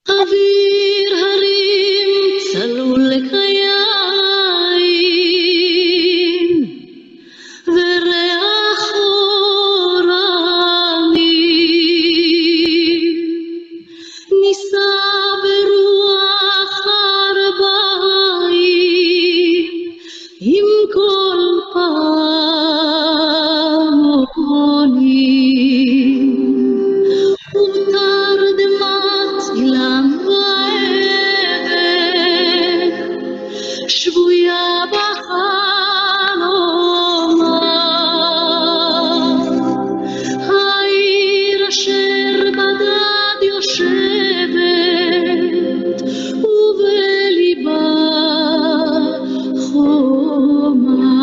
אוויר הרים צלול כיין וריח אורנים נישא ברוח ארבעים עם כל פעמונים ובתרדמת אילן ועדן שבויה בחלומה העיר אשר בדד יושבת ובליבה חומה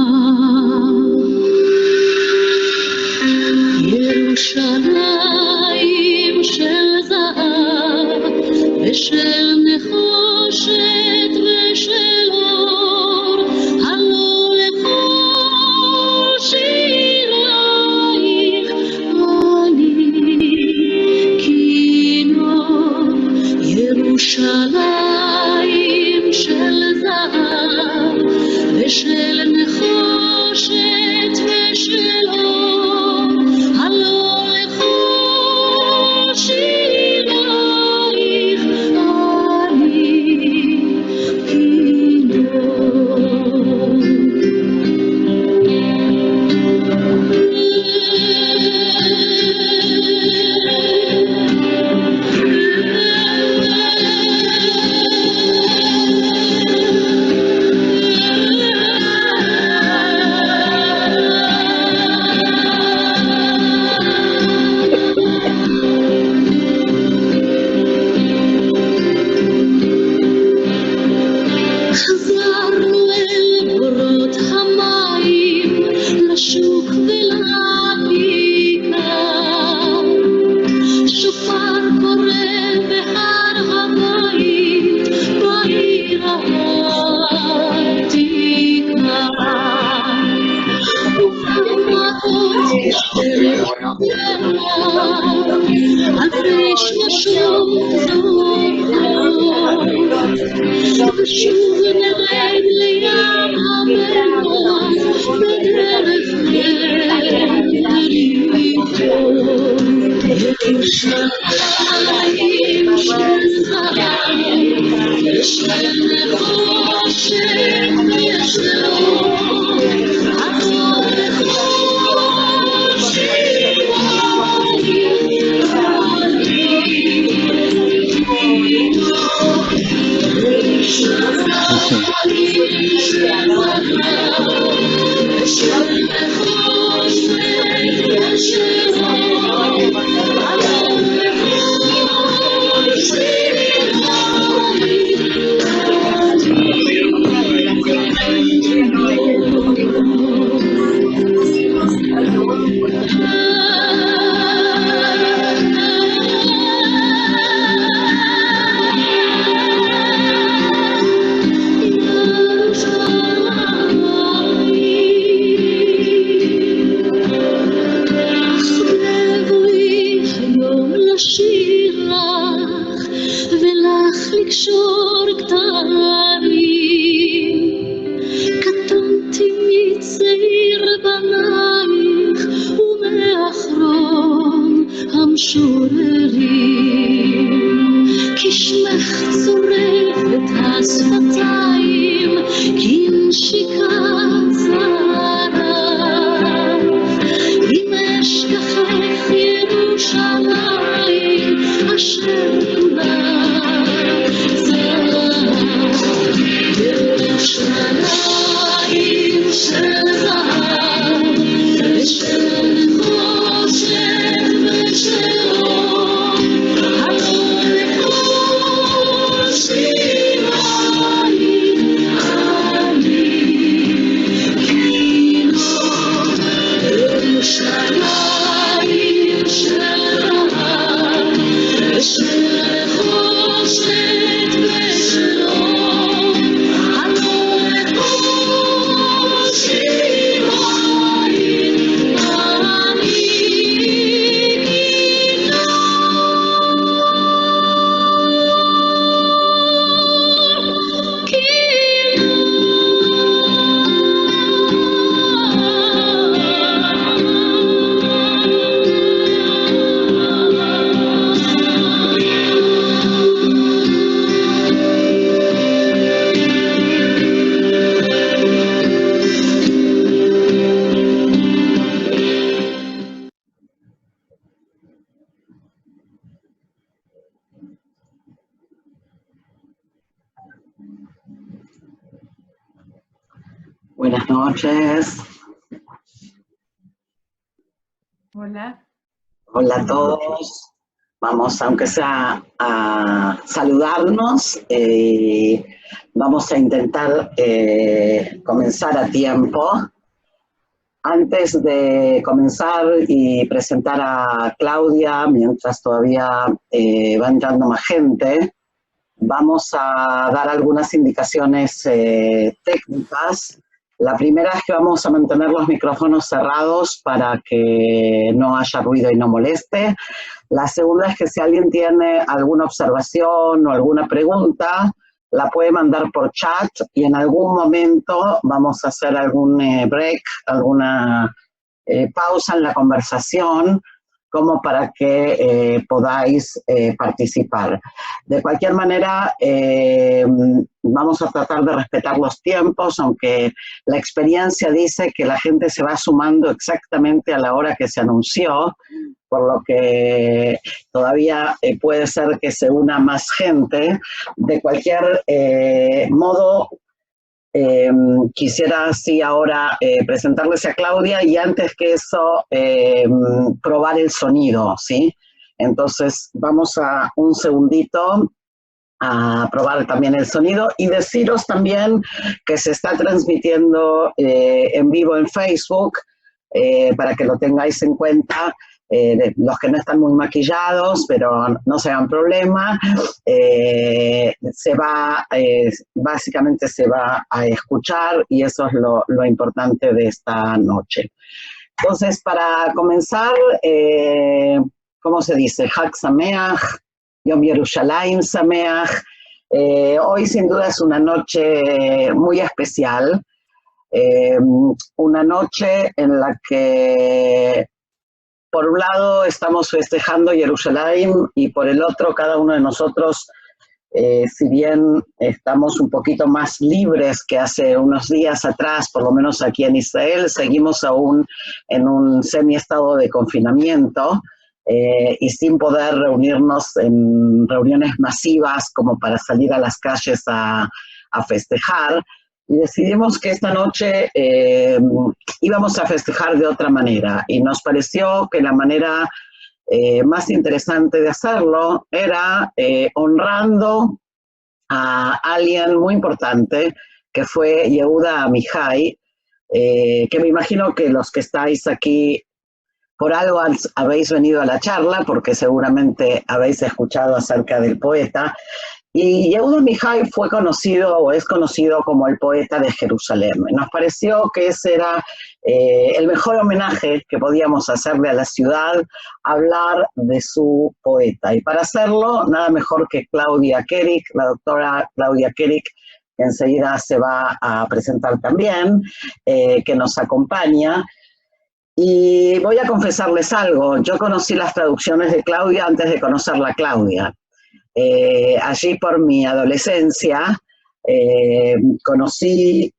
ירושלים של זהב ושל נחושת ושל אור הלא לכל שירייך אני כינור ירושלים של זהב ושל נחושת ושל אור הלא לכל שירייך אני חזרנו אל בורות המים לשוק ולכיכר שופר קורא בהר הבית בעיר העתיקה ובמטות על פריש נשום ושוב נרד לים המלח בדרך ירושלים של זהב ושל נחושת ושל אור הלא לכל שירייך לשיר לך ולך לקשור כתרים קטנתי מצעיר בנייך ומאחרון המשוררים כי שמך צורף את השפתיים כנשיקת זרח אם אשכחך ירושלים אשר כולה זהב ירושלים של זהב ושל נחושת ושל אור הלא לכל שירייך אני כינור ירושלים של זהב ושל Buenas noches. Hola. Hola a todos. Vamos, aunque sea, a saludarnos. Vamos a intentar comenzar a tiempo. Antes de comenzar y presentar a Claudia, mientras todavía va entrando más gente, vamos a dar algunas indicaciones técnicas. La primera es que vamos a mantener los micrófonos cerrados para que no haya ruido y no moleste. La segunda es que si alguien tiene alguna observación o alguna pregunta, la puede mandar por chat y en algún momento vamos a hacer algún break, alguna pausa en la conversación como para que podáis participar. De cualquier manera, vamos a tratar de respetar los tiempos, aunque la experiencia dice que la gente se va sumando exactamente a la hora que se anunció, por lo que todavía puede ser que se una más gente. De cualquier modo, quisiera sí ahora presentarles a Claudia y antes que eso probar el sonido, ¿sí? Entonces vamos a un segundito a probar también el sonido y deciros también que se está transmitiendo en vivo en Facebook para que lo tengáis en cuenta. Los que no están muy maquillados, pero no se hagan problema, básicamente se va a escuchar y eso es lo importante de esta noche. Entonces, para comenzar, ¿cómo se dice? Hag Sameach, Yom Yerushalayim Sameach. Hoy sin duda es una noche muy especial, una noche en la que por un lado estamos festejando Jerusalén y por el otro cada uno de nosotros, si bien estamos un poquito más libres que hace unos días atrás, por lo menos aquí en Israel, seguimos aún en un semiestado de confinamiento y sin poder reunirnos en reuniones masivas como para salir a las calles a festejar. Y decidimos que esta noche íbamos a festejar de otra manera y nos pareció que la manera más interesante de hacerlo era honrando a alguien muy importante que fue Yehuda Amichai, que me imagino que los que estáis aquí por algo habéis venido a la charla porque seguramente habéis escuchado acerca del poeta. Y Yehuda Amichai fue conocido o es conocido como el poeta de Jerusalén. Nos pareció que ese era el mejor homenaje que podíamos hacerle a la ciudad, hablar de su poeta. Y para hacerlo, nada mejor que Claudia Kerik, la doctora Claudia Kerik, que enseguida se va a presentar también, que nos acompaña. Y voy a confesarles algo, yo conocí las traducciones de Claudia antes de conocerla a Claudia. Allí por mi adolescencia conocí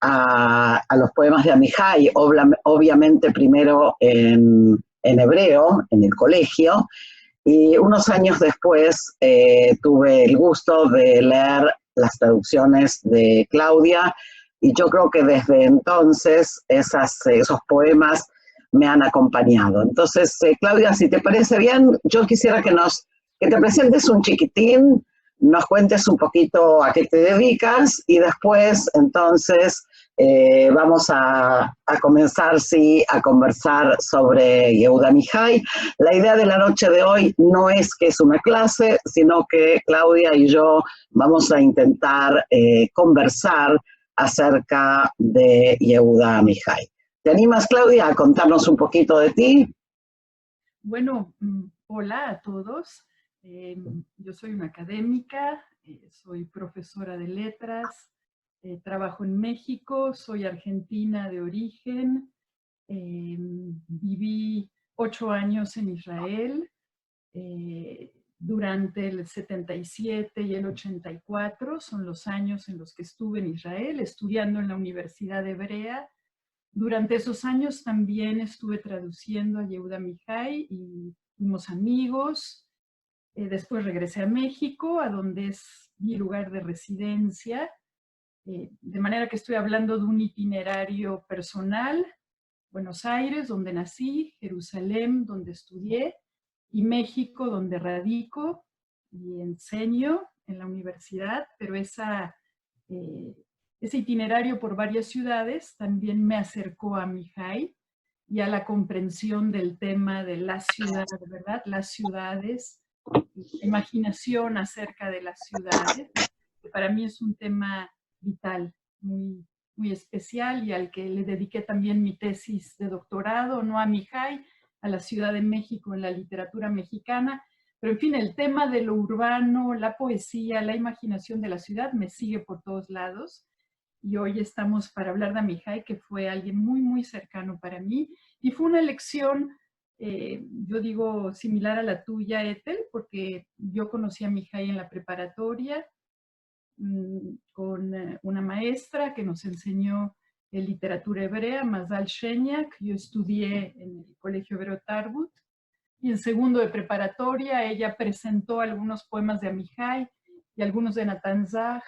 a los poemas de Amichai, obviamente primero en hebreo, en el colegio, y unos años después tuve el gusto de leer las traducciones de Claudia, y yo creo que desde entonces esos poemas me han acompañado. Entonces, Claudia, si te parece bien, yo quisiera que te presentes un chiquitín, nos cuentes un poquito a qué te dedicas y después, entonces, vamos a comenzar, sí, a conversar sobre Yehuda Amichai. La idea de la noche de hoy no es que es una clase, sino que Claudia y yo vamos a intentar conversar acerca de Yehuda Amichai. ¿Te animas, Claudia, a contarnos un poquito de ti? Bueno, hola a todos. Yo soy una académica, soy profesora de letras, trabajo en México, soy argentina de origen, viví 8 años en Israel durante el 77 y el 84, son los años en los que estuve en Israel estudiando en la Universidad Hebrea. Durante esos años también estuve traduciendo a Yehuda Amichai y fuimos amigos. Después regresé a México, a donde es mi lugar de residencia. De manera que estoy hablando de un itinerario personal: Buenos Aires, donde nací; Jerusalén, donde estudié; y México, donde radico y enseño en la universidad. Pero ese itinerario por varias ciudades también me acercó a Mihai y a la comprensión del tema de la ciudad, ¿verdad? Las ciudades, imaginación acerca de las ciudades, que para mí es un tema vital, muy, muy especial, y al que le dediqué también mi tesis de doctorado, no a Mihai, a la Ciudad de México en la literatura mexicana. Pero en fin, el tema de lo urbano, la poesía, la imaginación de la ciudad me sigue por todos lados. Y hoy estamos para hablar de Amihai, que fue alguien muy, muy cercano para mí. Y fue una elección, yo digo, similar a la tuya, Ethel, porque yo conocí a Amihai en la preparatoria con una maestra que nos enseñó literatura hebrea, Mazal Sheniak. Yo estudié en el Colegio Hebreo Tarbut. Y en segundo de preparatoria ella presentó algunos poemas de Amihai y algunos de Natan Zach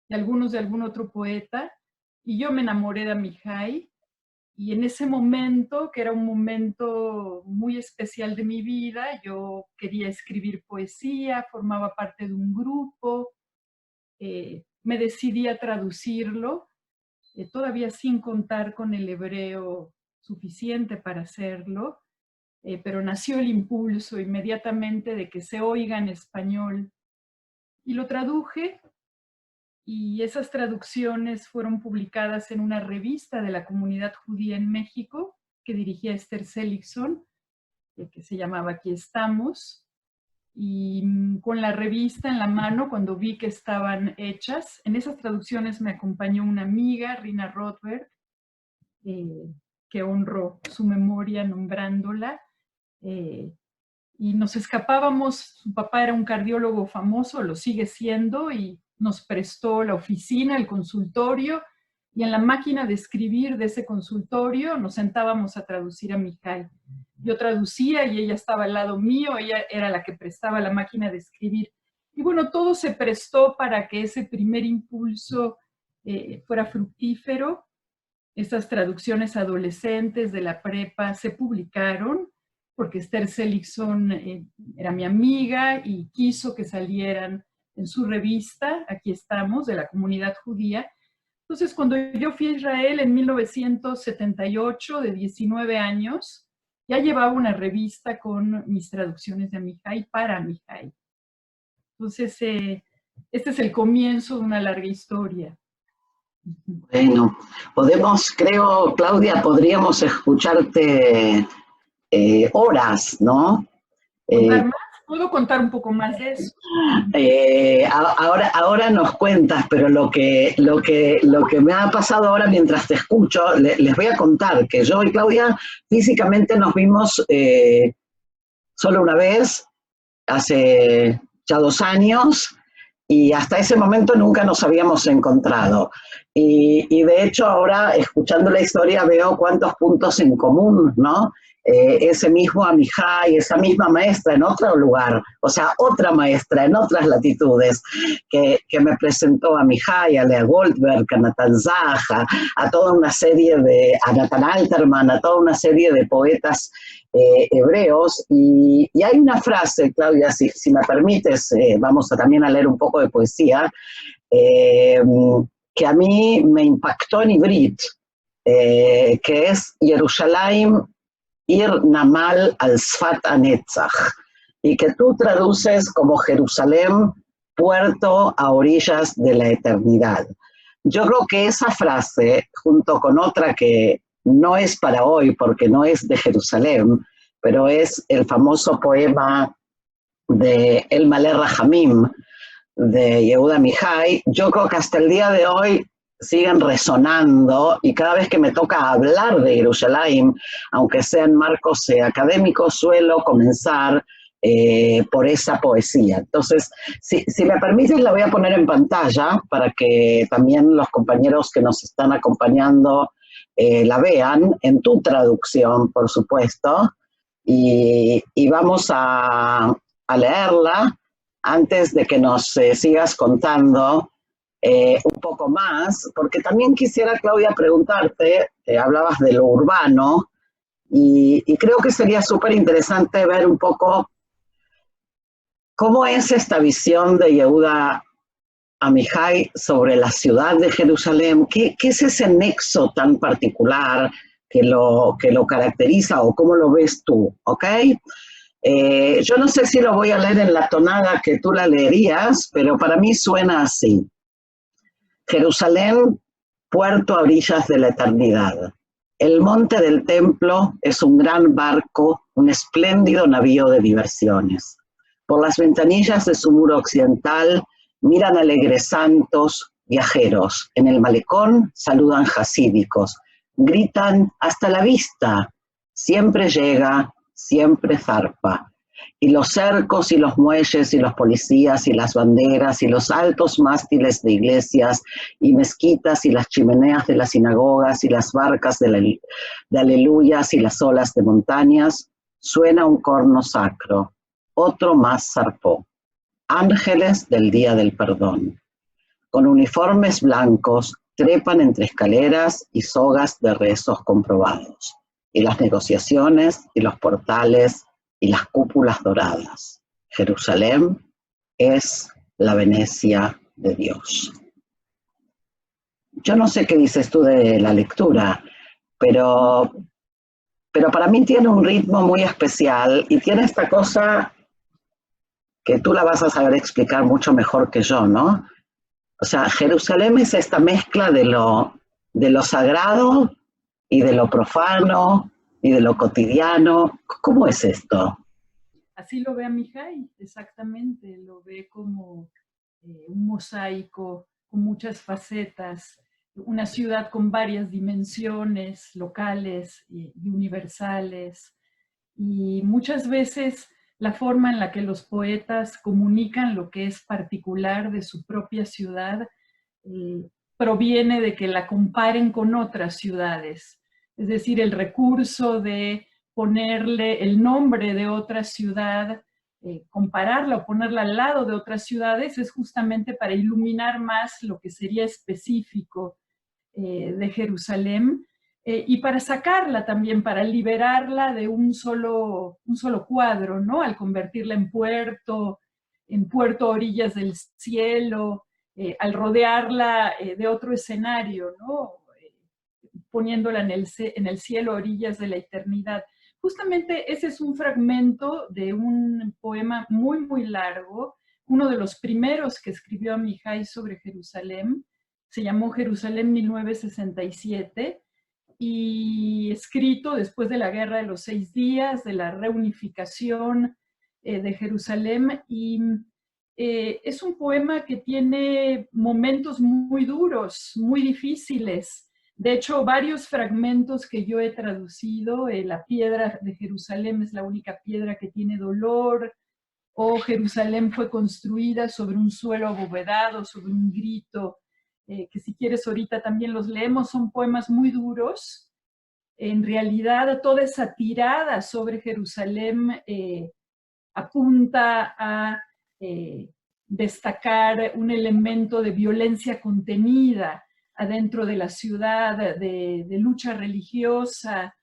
y algunos de algún otro poeta, y yo me enamoré de Amihai. Y en ese momento, que era un momento muy especial de mi vida, yo quería escribir poesía, formaba parte de un grupo, me decidí a traducirlo, todavía sin contar con el hebreo suficiente para hacerlo, pero nació el impulso inmediatamente de que se oiga en español, y lo traduje. Y esas traducciones fueron publicadas en una revista de la comunidad judía en México que dirigía Esther Seligson, que se llamaba Aquí Estamos. Y con la revista en la mano, cuando vi que estaban hechas, en esas traducciones me acompañó una amiga, Rina Rothberg, que honro su memoria nombrándola. Y nos escapábamos. Su papá era un cardiólogo famoso, lo sigue siendo, y nos prestó la oficina, el consultorio, y en la máquina de escribir de ese consultorio nos sentábamos a traducir a Mihai. Yo traducía y ella estaba al lado mío, ella era la que prestaba la máquina de escribir. Y bueno, todo se prestó para que ese primer impulso fuera fructífero. Esas traducciones adolescentes de la prepa se publicaron porque Esther Seligson era mi amiga y quiso que salieran en su revista, Aquí Estamos, de la comunidad judía. Entonces, cuando yo fui a Israel en 1978, de 19 años, ya llevaba una revista con mis traducciones de Amihai para Amihai. Entonces, este es el comienzo de una larga historia. Bueno, creo, Claudia, podríamos escucharte horas, ¿no? ¿Contar más? ¿Puedo contar un poco más de eso? Ahora nos cuentas, pero lo que me ha pasado ahora mientras te escucho, les voy a contar que yo y Claudia físicamente nos vimos solo una vez, hace ya 2 años, y hasta ese momento nunca nos habíamos encontrado. Y de hecho ahora, escuchando la historia, veo cuántos puntos en común, ¿no? Ese mismo Amihai, esa misma maestra en otro lugar, o sea, otra maestra en otras latitudes, que me presentó a Amihai, a Lea Goldberg, a Natan Zach, a toda una serie a Nathan Alterman, a toda una serie de poetas hebreos. Y hay una frase, Claudia, si me permites, vamos también a leer un poco de poesía, que a mí me impactó en Ivrit, que es Yerushalayim Ir Namal al Sfat Anetzach, y que tú traduces como Jerusalén, puerto a orillas de la eternidad. Yo creo que esa frase, junto con otra que no es para hoy porque no es de Jerusalén, pero es el famoso poema de El Malé Rahamim de Yehuda Amihai, yo creo que hasta el día de hoy siguen resonando, y cada vez que me toca hablar de Jerusalén, aunque sea en marcos académicos, suelo comenzar por esa poesía. Entonces, si me permites, la voy a poner en pantalla para que también los compañeros que nos están acompañando la vean, en tu traducción, por supuesto, y vamos a leerla antes de que nos sigas contando un poco más, porque también quisiera, Claudia, preguntarte, hablabas de lo urbano, y creo que sería súper interesante ver un poco cómo es esta visión de Yehuda Amihai sobre la ciudad de Jerusalén. ¿Qué es ese nexo tan particular que lo caracteriza, o cómo lo ves tú? ¿Ok? Yo no sé si lo voy a leer en la tonada que tú la leerías, pero para mí suena así. Jerusalén, puerto a orillas de la eternidad. El monte del templo es un gran barco, un espléndido navío de diversiones. Por las ventanillas de su muro occidental miran alegres santos, viajeros. En el malecón saludan jasídicos. Gritan hasta la vista. Siempre llega, siempre zarpa. Y los cercos y los muelles y los policías y las banderas y los altos mástiles de iglesias y mezquitas y las chimeneas de las sinagogas y las barcas de aleluyas y las olas de montañas, suena un corno sacro. Otro más zarpó. Ángeles del día del perdón. Con uniformes blancos trepan entre escaleras y sogas de rezos comprobados. Y las negociaciones y los portales y las cúpulas doradas. Jerusalén es la Venecia de Dios. Yo no sé qué dices tú de la lectura, pero para mí tiene un ritmo muy especial y tiene esta cosa que tú la vas a saber explicar mucho mejor que yo, ¿no? O sea, Jerusalén es esta mezcla de lo sagrado y de lo profano y de lo cotidiano. ¿Cómo es esto? Así lo ve Amihai, exactamente, lo ve como un mosaico con muchas facetas, una ciudad con varias dimensiones locales y universales, y muchas veces la forma en la que los poetas comunican lo que es particular de su propia ciudad proviene de que la comparen con otras ciudades, es decir, el recurso de ponerle el nombre de otra ciudad, compararla o ponerla al lado de otras ciudades, es justamente para iluminar más lo que sería específico de Jerusalén, y para sacarla también, para liberarla de un solo cuadro, ¿no? Al convertirla en puerto a orillas del cielo, al rodearla de otro escenario, ¿no? Poniéndola en el cielo a orillas de la eternidad. Justamente ese es un fragmento de un poema muy, muy largo, uno de los primeros que escribió Amihai sobre Jerusalén. Se llamó Jerusalén 1967 y escrito después de la Guerra de los 6 días, de la reunificación de Jerusalén, y es un poema que tiene momentos muy duros, muy difíciles. De hecho, varios fragmentos que yo he traducido, la piedra de Jerusalén es la única piedra que tiene dolor, o Jerusalén fue construida sobre un suelo abovedado, sobre un grito, que si quieres ahorita también los leemos, son poemas muy duros. En realidad, toda esa tirada sobre Jerusalén apunta a destacar un elemento de violencia contenida adentro de la ciudad, de lucha religiosa,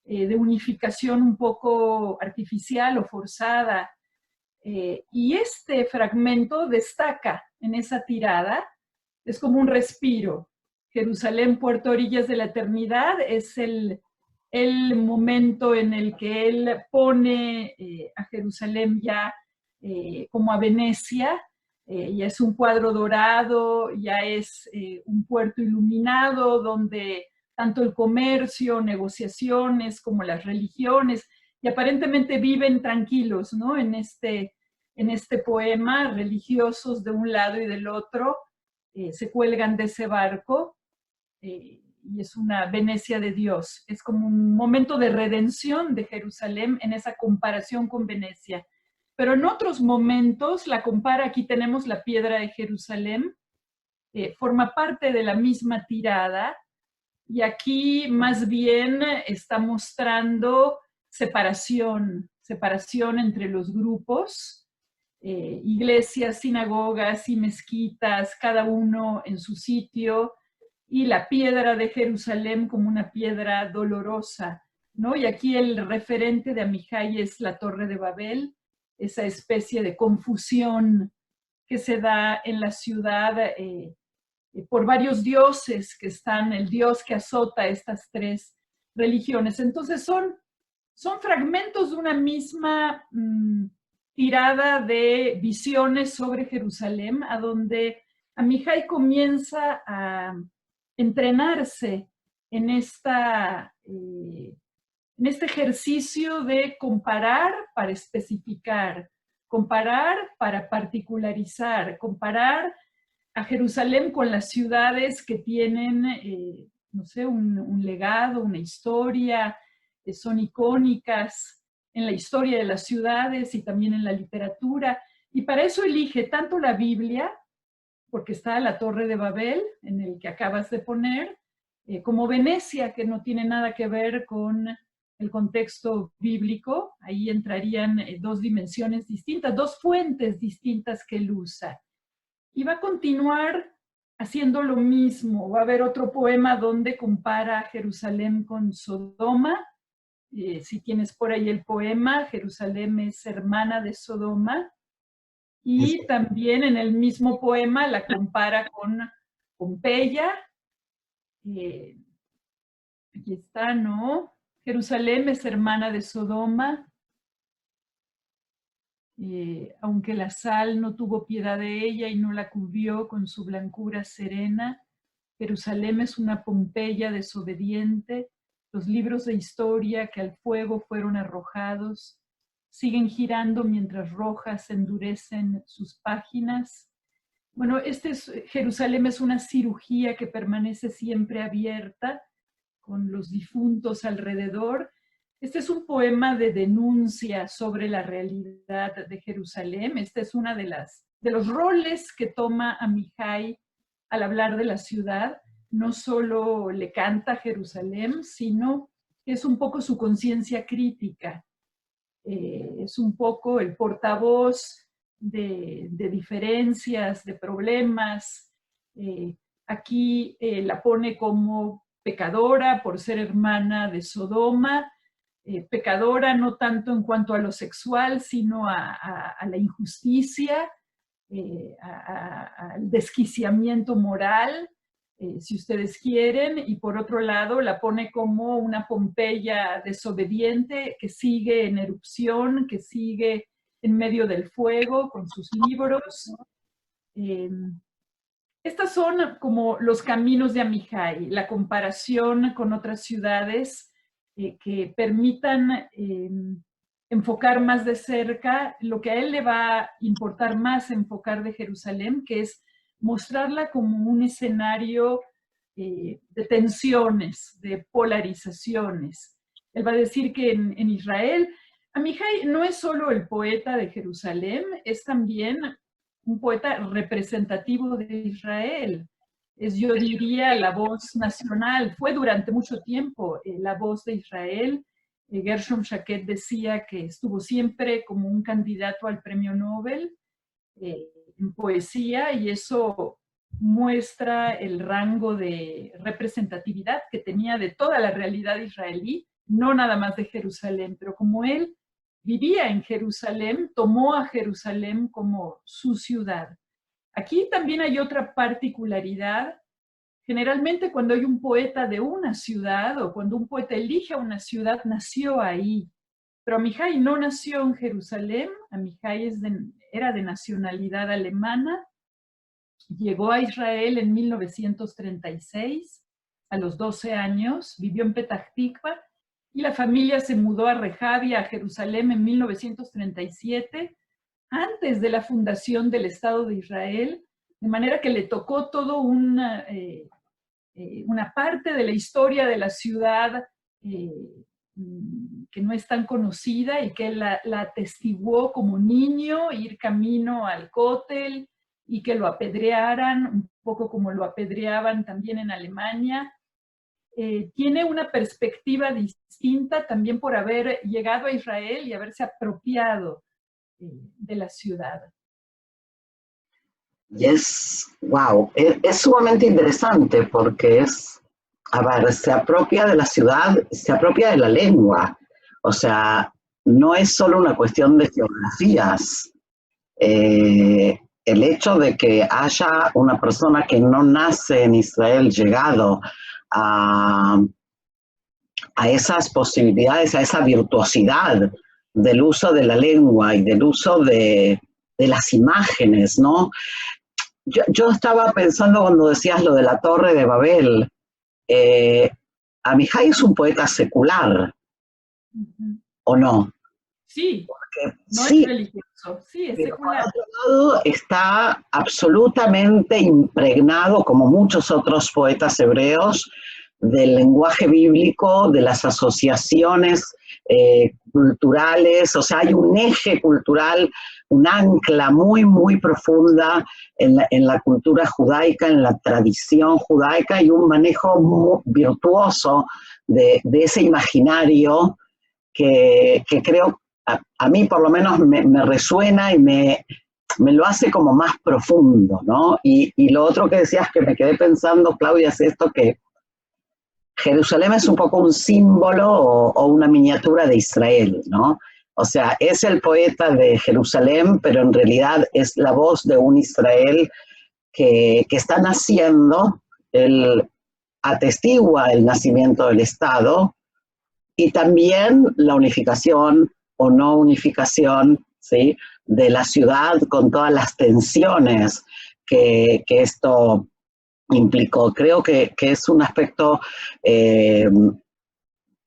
de unificación un poco artificial o forzada. Y este fragmento destaca en esa tirada, es como un respiro. Jerusalén, puerto a orillas de la eternidad, es el momento en el que él pone a Jerusalén ya como a Venecia, ya es un cuadro dorado, ya es un puerto iluminado donde tanto el comercio, negociaciones como las religiones, y aparentemente viven tranquilos, ¿no? En este poema, religiosos de un lado y del otro, se cuelgan de ese barco, y es una Venecia de Dios. Es como un momento de redención de Jerusalén en esa comparación con Venecia. Pero en otros momentos la compara, aquí tenemos la piedra de Jerusalén, forma parte de la misma tirada, y aquí más bien está mostrando separación entre los grupos, iglesias, sinagogas y mezquitas, cada uno en su sitio, y la piedra de Jerusalén como una piedra dolorosa, ¿no? Y aquí el referente de Amihai es la Torre de Babel, esa especie de confusión que se da en la ciudad por varios dioses que están, el dios que azota estas tres religiones. Entonces son fragmentos de una misma tirada de visiones sobre Jerusalén, a donde Amihai comienza a entrenarse en este ejercicio de comparar para especificar, comparar para particularizar, comparar a Jerusalén con las ciudades que tienen, no sé, un legado, una historia, son icónicas en la historia de las ciudades y también en la literatura. Y para eso elige tanto la Biblia, porque está la Torre de Babel, en el que acabas de poner, como Venecia, que no tiene nada que ver con el contexto bíblico. Ahí entrarían dos dimensiones distintas, dos fuentes distintas que él usa. Y va a continuar haciendo lo mismo. Va a haber otro poema donde compara Jerusalén con Sodoma. Si tienes por ahí el poema, Jerusalén es hermana de Sodoma. Y también en el mismo poema la compara con Pompeya. Aquí está, ¿no? Jerusalén es hermana de Sodoma. Aunque la sal no tuvo piedad de ella y no la cubrió con su blancura serena, Jerusalén es una Pompeya desobediente. Los libros de historia que al fuego fueron arrojados siguen girando mientras rojas endurecen sus páginas. Bueno, Jerusalén es una cirugía que permanece siempre abierta, con los difuntos alrededor. Este es un poema de denuncia sobre la realidad de Jerusalén. Este es uno de los roles que toma Amihai al hablar de la ciudad. No solo le canta a Jerusalén, sino es un poco su conciencia crítica. Es un poco el portavoz de diferencias, de problemas. Aquí la pone como pecadora por ser hermana de Sodoma, pecadora no tanto en cuanto a lo sexual, sino a la injusticia, al desquiciamiento moral, si ustedes quieren, y por otro lado la pone como una Pompeya desobediente que sigue en erupción, que sigue en medio del fuego con sus libros. Estos son como los caminos de Amihai, la comparación con otras ciudades que permitan enfocar más de cerca lo que a él le va a importar más enfocar de Jerusalén, que es mostrarla como un escenario de tensiones, de polarizaciones. Él va a decir que en Israel, Amihai no es solo el poeta de Jerusalén, es también un poeta representativo de Israel. Es, yo diría, la voz nacional. Fue durante mucho tiempo la voz de Israel. Gershom Shaquet decía que estuvo siempre como un candidato al premio Nobel en poesía, y eso muestra el rango de representatividad que tenía de toda la realidad israelí, no nada más de Jerusalén, pero como él vivía en Jerusalén, tomó a Jerusalén como su ciudad. Aquí también hay otra particularidad. Generalmente cuando hay un poeta de una ciudad o cuando un poeta elige a una ciudad, nació ahí. Pero Amihai no nació en Jerusalén. Amihai era de nacionalidad alemana. Llegó a Israel en 1936, a los 12 años, vivió en Petah Tikva, y la familia se mudó a Rehavia, a Jerusalén, en 1937, antes de la fundación del Estado de Israel, de manera que le tocó todo una parte de la historia de la ciudad que no es tan conocida y que la atestiguó como niño, ir camino al Kotel y que lo apedrearan, un poco como lo apedreaban también en Alemania. Tiene una perspectiva distinta también por haber llegado a Israel y haberse apropiado de la ciudad. Y wow, es sumamente interesante porque a ver, se apropia de la ciudad, se apropia de la lengua. O sea, no es solo una cuestión de geografías. El hecho de que haya una persona que no nace en Israel llegado a, a esas posibilidades, a esa virtuosidad del uso de la lengua y del uso de las imágenes, ¿no? Yo estaba pensando cuando decías lo de la Torre de Babel, Amihai es un poeta secular, ¿o no? Sí, no Sí, es religioso, sí, es pero por secular. otro lado está absolutamente impregnado, como muchos otros poetas hebreos, del lenguaje bíblico, de las asociaciones culturales, o sea, hay un eje cultural, un ancla muy, muy profunda en la cultura judaica, en la tradición judaica, y un manejo muy virtuoso de ese imaginario que creo, a mí por lo menos me resuena y me lo hace como más profundo, ¿no? Y lo otro que decías que me quedé pensando, Claudia, es esto que Jerusalén es un poco un símbolo o una miniatura de Israel, ¿no? O sea, es el poeta de Jerusalén, pero en realidad es la voz de un Israel que está naciendo, él atestigua el nacimiento del Estado y también la unificación o no unificación, ¿sí?, de la ciudad con todas las tensiones que esto implicó. Creo que es un aspecto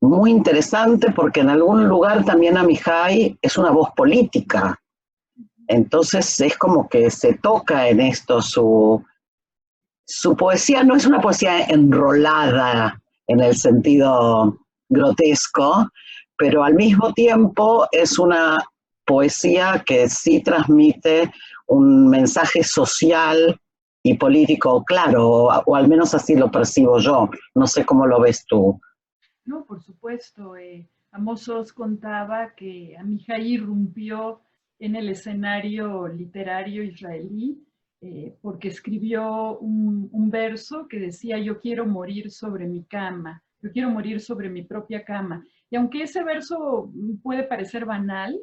muy interesante porque en algún lugar también Amihai es una voz política. Entonces es como que se toca en esto su poesía no es una poesía enrolada en el sentido grotesco, pero al mismo tiempo es una poesía que sí transmite un mensaje social y político claro, o al menos así lo percibo yo. No sé cómo lo ves tú. No, por supuesto. Amos Oz contaba que Amihai irrumpió en el escenario literario israelí porque escribió un verso que decía: yo quiero morir sobre mi cama, yo quiero morir sobre mi propia cama. Y aunque ese verso puede parecer banal,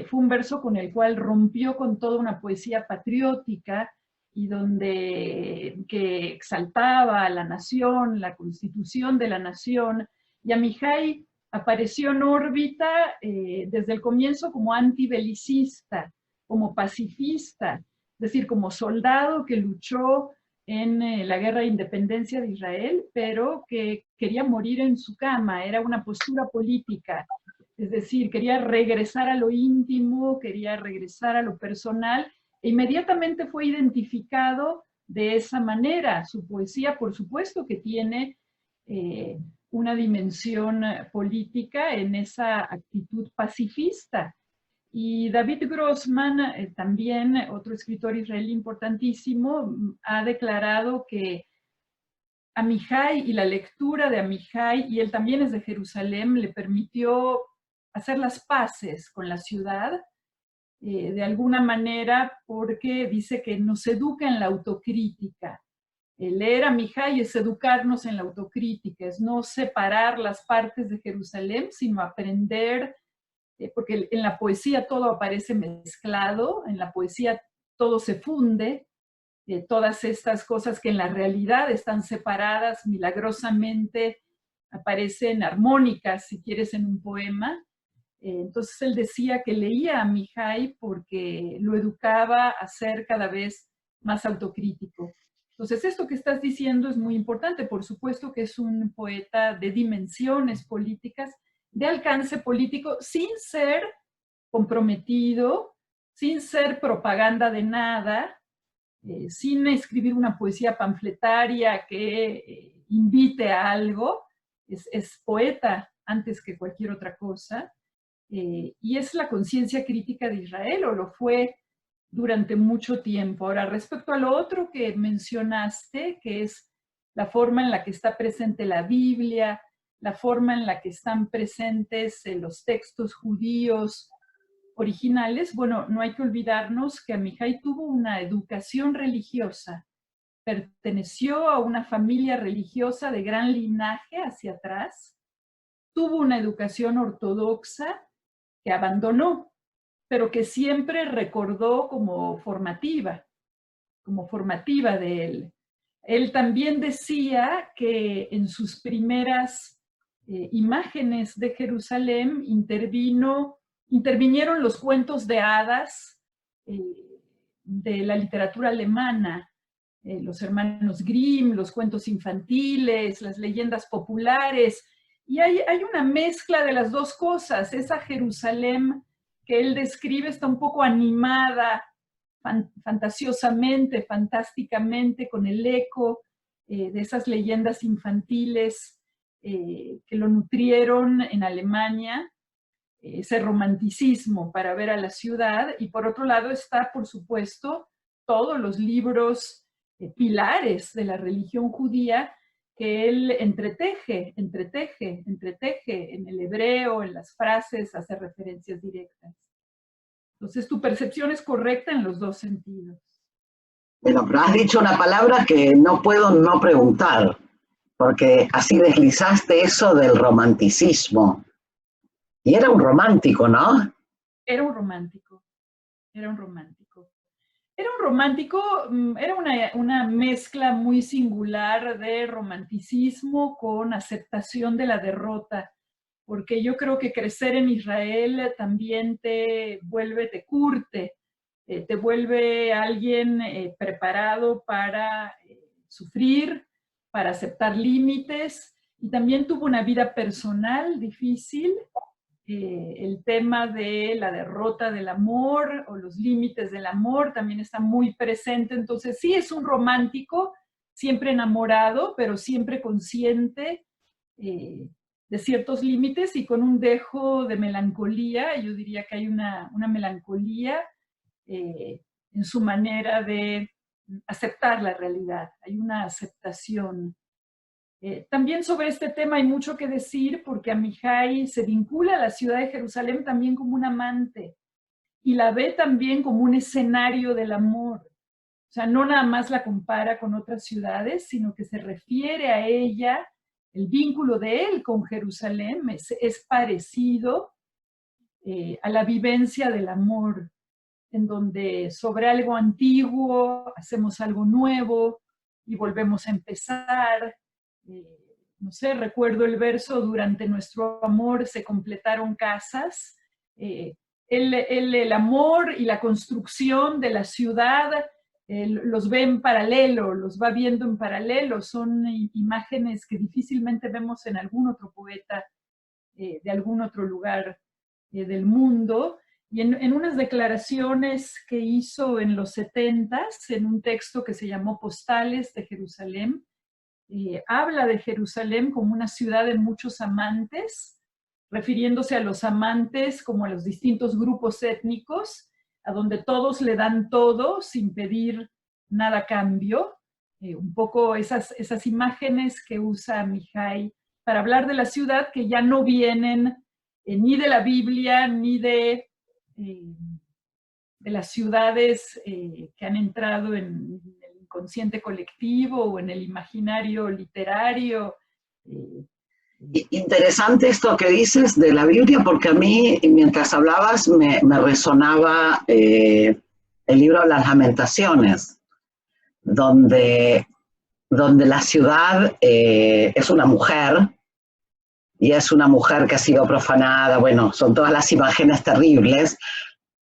fue un verso con el cual rompió con toda una poesía patriótica y que exaltaba a la nación, la constitución de la nación. Y Amihai apareció en órbita desde el comienzo como antibelicista, como pacifista, es decir, como soldado que luchó en la guerra de independencia de Israel, pero que quería morir en su cama, era una postura política, es decir, quería regresar a lo íntimo, quería regresar a lo personal, e inmediatamente fue identificado de esa manera. Su poesía, por supuesto, que tiene una dimensión política en esa actitud pacifista. Y David Grossman, también otro escritor israelí importantísimo, ha declarado que Amihai y la lectura de Amihai, y él también es de Jerusalén, le permitió hacer las paces con la ciudad, de alguna manera, porque dice que nos educa en la autocrítica. Leer a Amihai es educarnos en la autocrítica, es no separar las partes de Jerusalén, sino aprender, porque en la poesía todo aparece mezclado, en la poesía todo se funde, todas estas cosas que en la realidad están separadas, milagrosamente aparecen armónicas, si quieres, en un poema. Entonces él decía que leía a Amihai porque lo educaba a ser cada vez más autocrítico. Entonces esto que estás diciendo es muy importante. Por supuesto que es un poeta de dimensiones políticas, de alcance político, sin ser comprometido, sin ser propaganda de nada, sin escribir una poesía panfletaria que invite a algo. Es poeta antes que cualquier otra cosa. Y es la conciencia crítica de Israel, o lo fue durante mucho tiempo. Ahora, respecto a lo otro que mencionaste, que es la forma en la que está presente la Biblia, la forma en la que están presentes los textos judíos originales, bueno, no hay que olvidarnos que Amichai tuvo una educación religiosa, perteneció a una familia religiosa de gran linaje hacia atrás, tuvo una educación ortodoxa que abandonó, pero que siempre recordó como formativa de él. Él también decía que en sus primeras imágenes de Jerusalén intervinieron los cuentos de hadas de la literatura alemana, los hermanos Grimm, los cuentos infantiles, las leyendas populares, y hay una mezcla de las dos cosas. Esa Jerusalén que él describe está un poco animada, fantasiosamente, fantásticamente, con el eco de esas leyendas infantiles que lo nutrieron en Alemania, ese romanticismo para ver a la ciudad. Y por otro lado está, por supuesto, todos los libros pilares de la religión judía que él entreteje en el hebreo, en las frases, hace referencias directas. Entonces, tu percepción es correcta en los dos sentidos. Bueno, pero has dicho una palabra que no puedo no preguntar, porque así deslizaste eso del romanticismo. Y era un romántico, ¿no? Era un romántico. Era un romántico, era una mezcla muy singular de romanticismo con aceptación de la derrota, porque yo creo que crecer en Israel también te curte, te vuelve alguien preparado para sufrir, para aceptar límites, y también tuvo una vida personal difícil. El tema de la derrota del amor o los límites del amor también está muy presente. Entonces sí, es un romántico, siempre enamorado, pero siempre consciente de ciertos límites y con un dejo de melancolía. Yo diría que hay una melancolía en su manera de aceptar la realidad. Hay una aceptación. También sobre este tema hay mucho que decir, porque Amichai se vincula a la ciudad de Jerusalén también como un amante y la ve también como un escenario del amor. O sea, no nada más la compara con otras ciudades, sino que se refiere a ella, el vínculo de él con Jerusalén es parecido a la vivencia del amor, en donde sobre algo antiguo hacemos algo nuevo y volvemos a empezar. No sé, recuerdo el verso: durante nuestro amor se completaron casas. El amor y la construcción de la ciudad los ve en paralelo, los va viendo en paralelo. Son imágenes que difícilmente vemos en algún otro poeta de algún otro lugar del mundo. Y en unas declaraciones que hizo en los 70s, en un texto que se llamó Postales de Jerusalén, habla de Jerusalén como una ciudad de muchos amantes, refiriéndose a los amantes como a los distintos grupos étnicos, a donde todos le dan todo sin pedir nada a cambio. Un poco esas imágenes que usa Amichai para hablar de la ciudad, que ya no vienen ni de la Biblia, ni de las ciudades que han entrado en el inconsciente colectivo o en el imaginario literario. Interesante esto que dices de la Biblia, porque a mí, mientras hablabas, me resonaba el libro de las Lamentaciones, donde la ciudad es una mujer, y es una mujer que ha sido profanada. Bueno, son todas las imágenes terribles,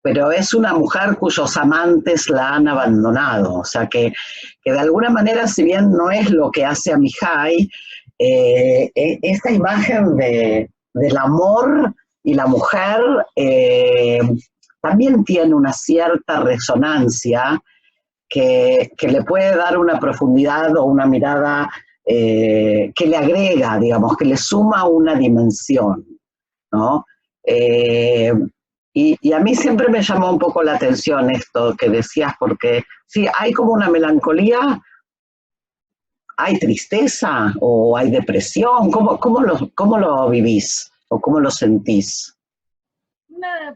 pero es una mujer cuyos amantes la han abandonado. O sea que de alguna manera, si bien no es lo que hace Amichai, esta imagen del amor y la mujer también tiene una cierta resonancia que le puede dar una profundidad o una mirada que le agrega, digamos, que le suma una dimensión, ¿no? Y a mí siempre me llamó un poco la atención esto que decías, porque sí, hay como una melancolía. ¿Hay tristeza o hay depresión? ¿Cómo lo vivís o cómo lo sentís?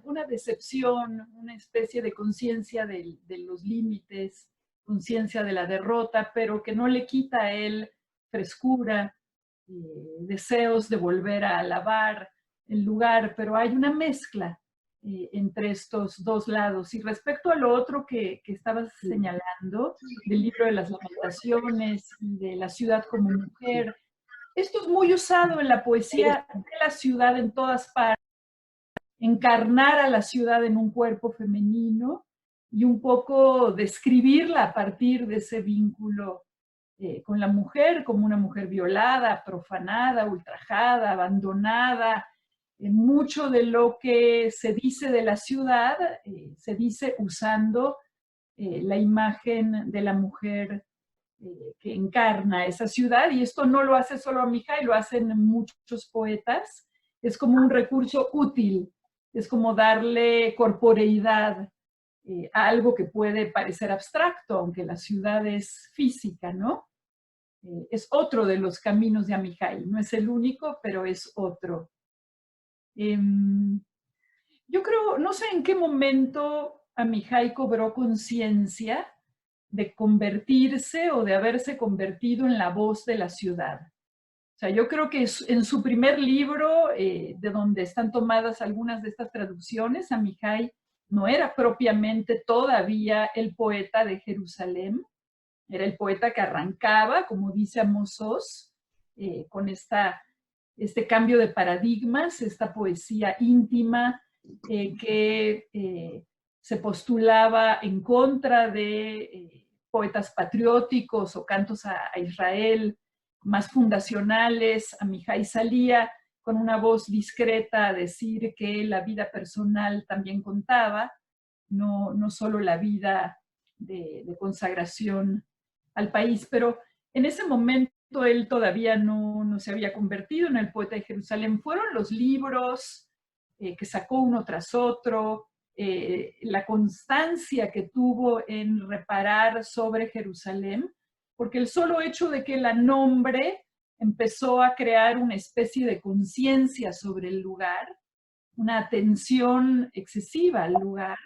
una decepción, una especie de conciencia de los límites, conciencia de la derrota, pero que no le quita a él frescura, deseos de volver a alabar el lugar, pero hay una mezcla entre estos dos lados. Y respecto a lo otro que estabas señalando, del libro de las lamentaciones y de la ciudad como mujer, esto es muy usado en la poesía de la ciudad en todas partes, encarnar a la ciudad en un cuerpo femenino y un poco describirla a partir de ese vínculo con la mujer, como una mujer violada, profanada, ultrajada, abandonada. Mucho de lo que se dice de la ciudad se dice usando la imagen de la mujer que encarna esa ciudad, y esto no lo hace solo Amijay, lo hacen muchos poetas. Es como un recurso útil, es como darle corporeidad a algo que puede parecer abstracto, aunque la ciudad es física, ¿no? Es otro de los caminos de Amijay, no es el único, pero es otro. Yo creo, no sé en qué momento Amijay cobró conciencia de convertirse o de haberse convertido en la voz de la ciudad. O sea, yo creo que en su primer libro, de donde están tomadas algunas de estas traducciones, Amijay no era propiamente todavía el poeta de Jerusalén, era el poeta que arrancaba, como dice Amos Oz, con este cambio de paradigmas, esta poesía íntima que se postulaba en contra de poetas patrióticos o cantos a Israel más fundacionales. Amijay salía con una voz discreta a decir que la vida personal también contaba, no solo la vida de consagración al país, pero en ese momento él todavía no se había convertido en el poeta de Jerusalén. Fueron los libros que sacó uno tras otro, la constancia que tuvo en reparar sobre Jerusalén, porque el solo hecho de que la nombre empezó a crear una especie de conciencia sobre el lugar, una atención excesiva al lugar,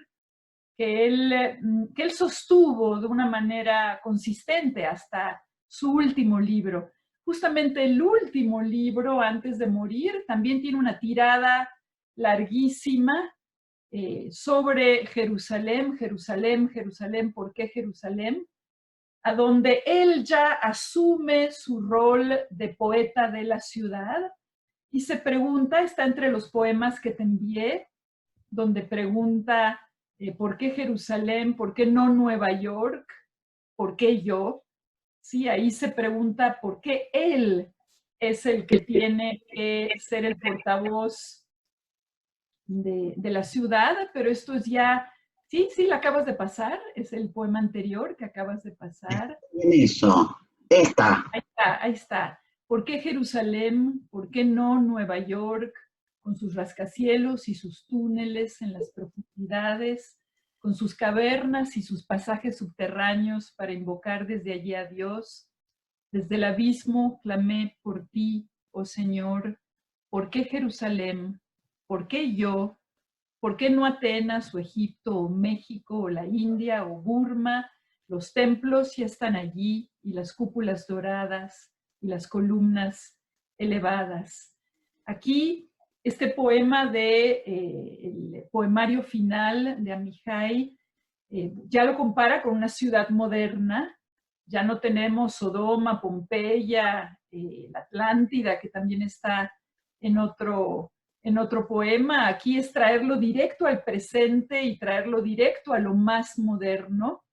que él sostuvo de una manera consistente hasta su último libro. Justamente el último libro, antes de morir, también tiene una tirada larguísima sobre Jerusalén, Jerusalén, Jerusalén, ¿por qué Jerusalén? A donde él ya asume su rol de poeta de la ciudad y se pregunta, está entre los poemas que te envié, donde pregunta ¿por qué Jerusalén? ¿Por qué no Nueva York? ¿Por qué yo? Sí, ahí se pregunta por qué él es el que tiene que ser el portavoz de la ciudad, pero esto es ya, sí, la acabas de pasar, es el poema anterior que acabas de pasar. En eso, esta. Ahí está. ¿Por qué Jerusalén? ¿Por qué no Nueva York? Con sus rascacielos y sus túneles en las profundidades, con sus cavernas y sus pasajes subterráneos para invocar desde allí a Dios. Desde el abismo clamé por ti, oh Señor. ¿Por qué Jerusalén? ¿Por qué yo? ¿Por qué no Atenas o Egipto o México o la India o Burma? Los templos ya están allí y las cúpulas doradas y las columnas elevadas. Aquí este poema el poemario final de Amijay ya lo compara con una ciudad moderna. Ya no tenemos Sodoma, Pompeya, la Atlántida, que también está en otro poema. Aquí es traerlo directo al presente y traerlo directo a lo más moderno.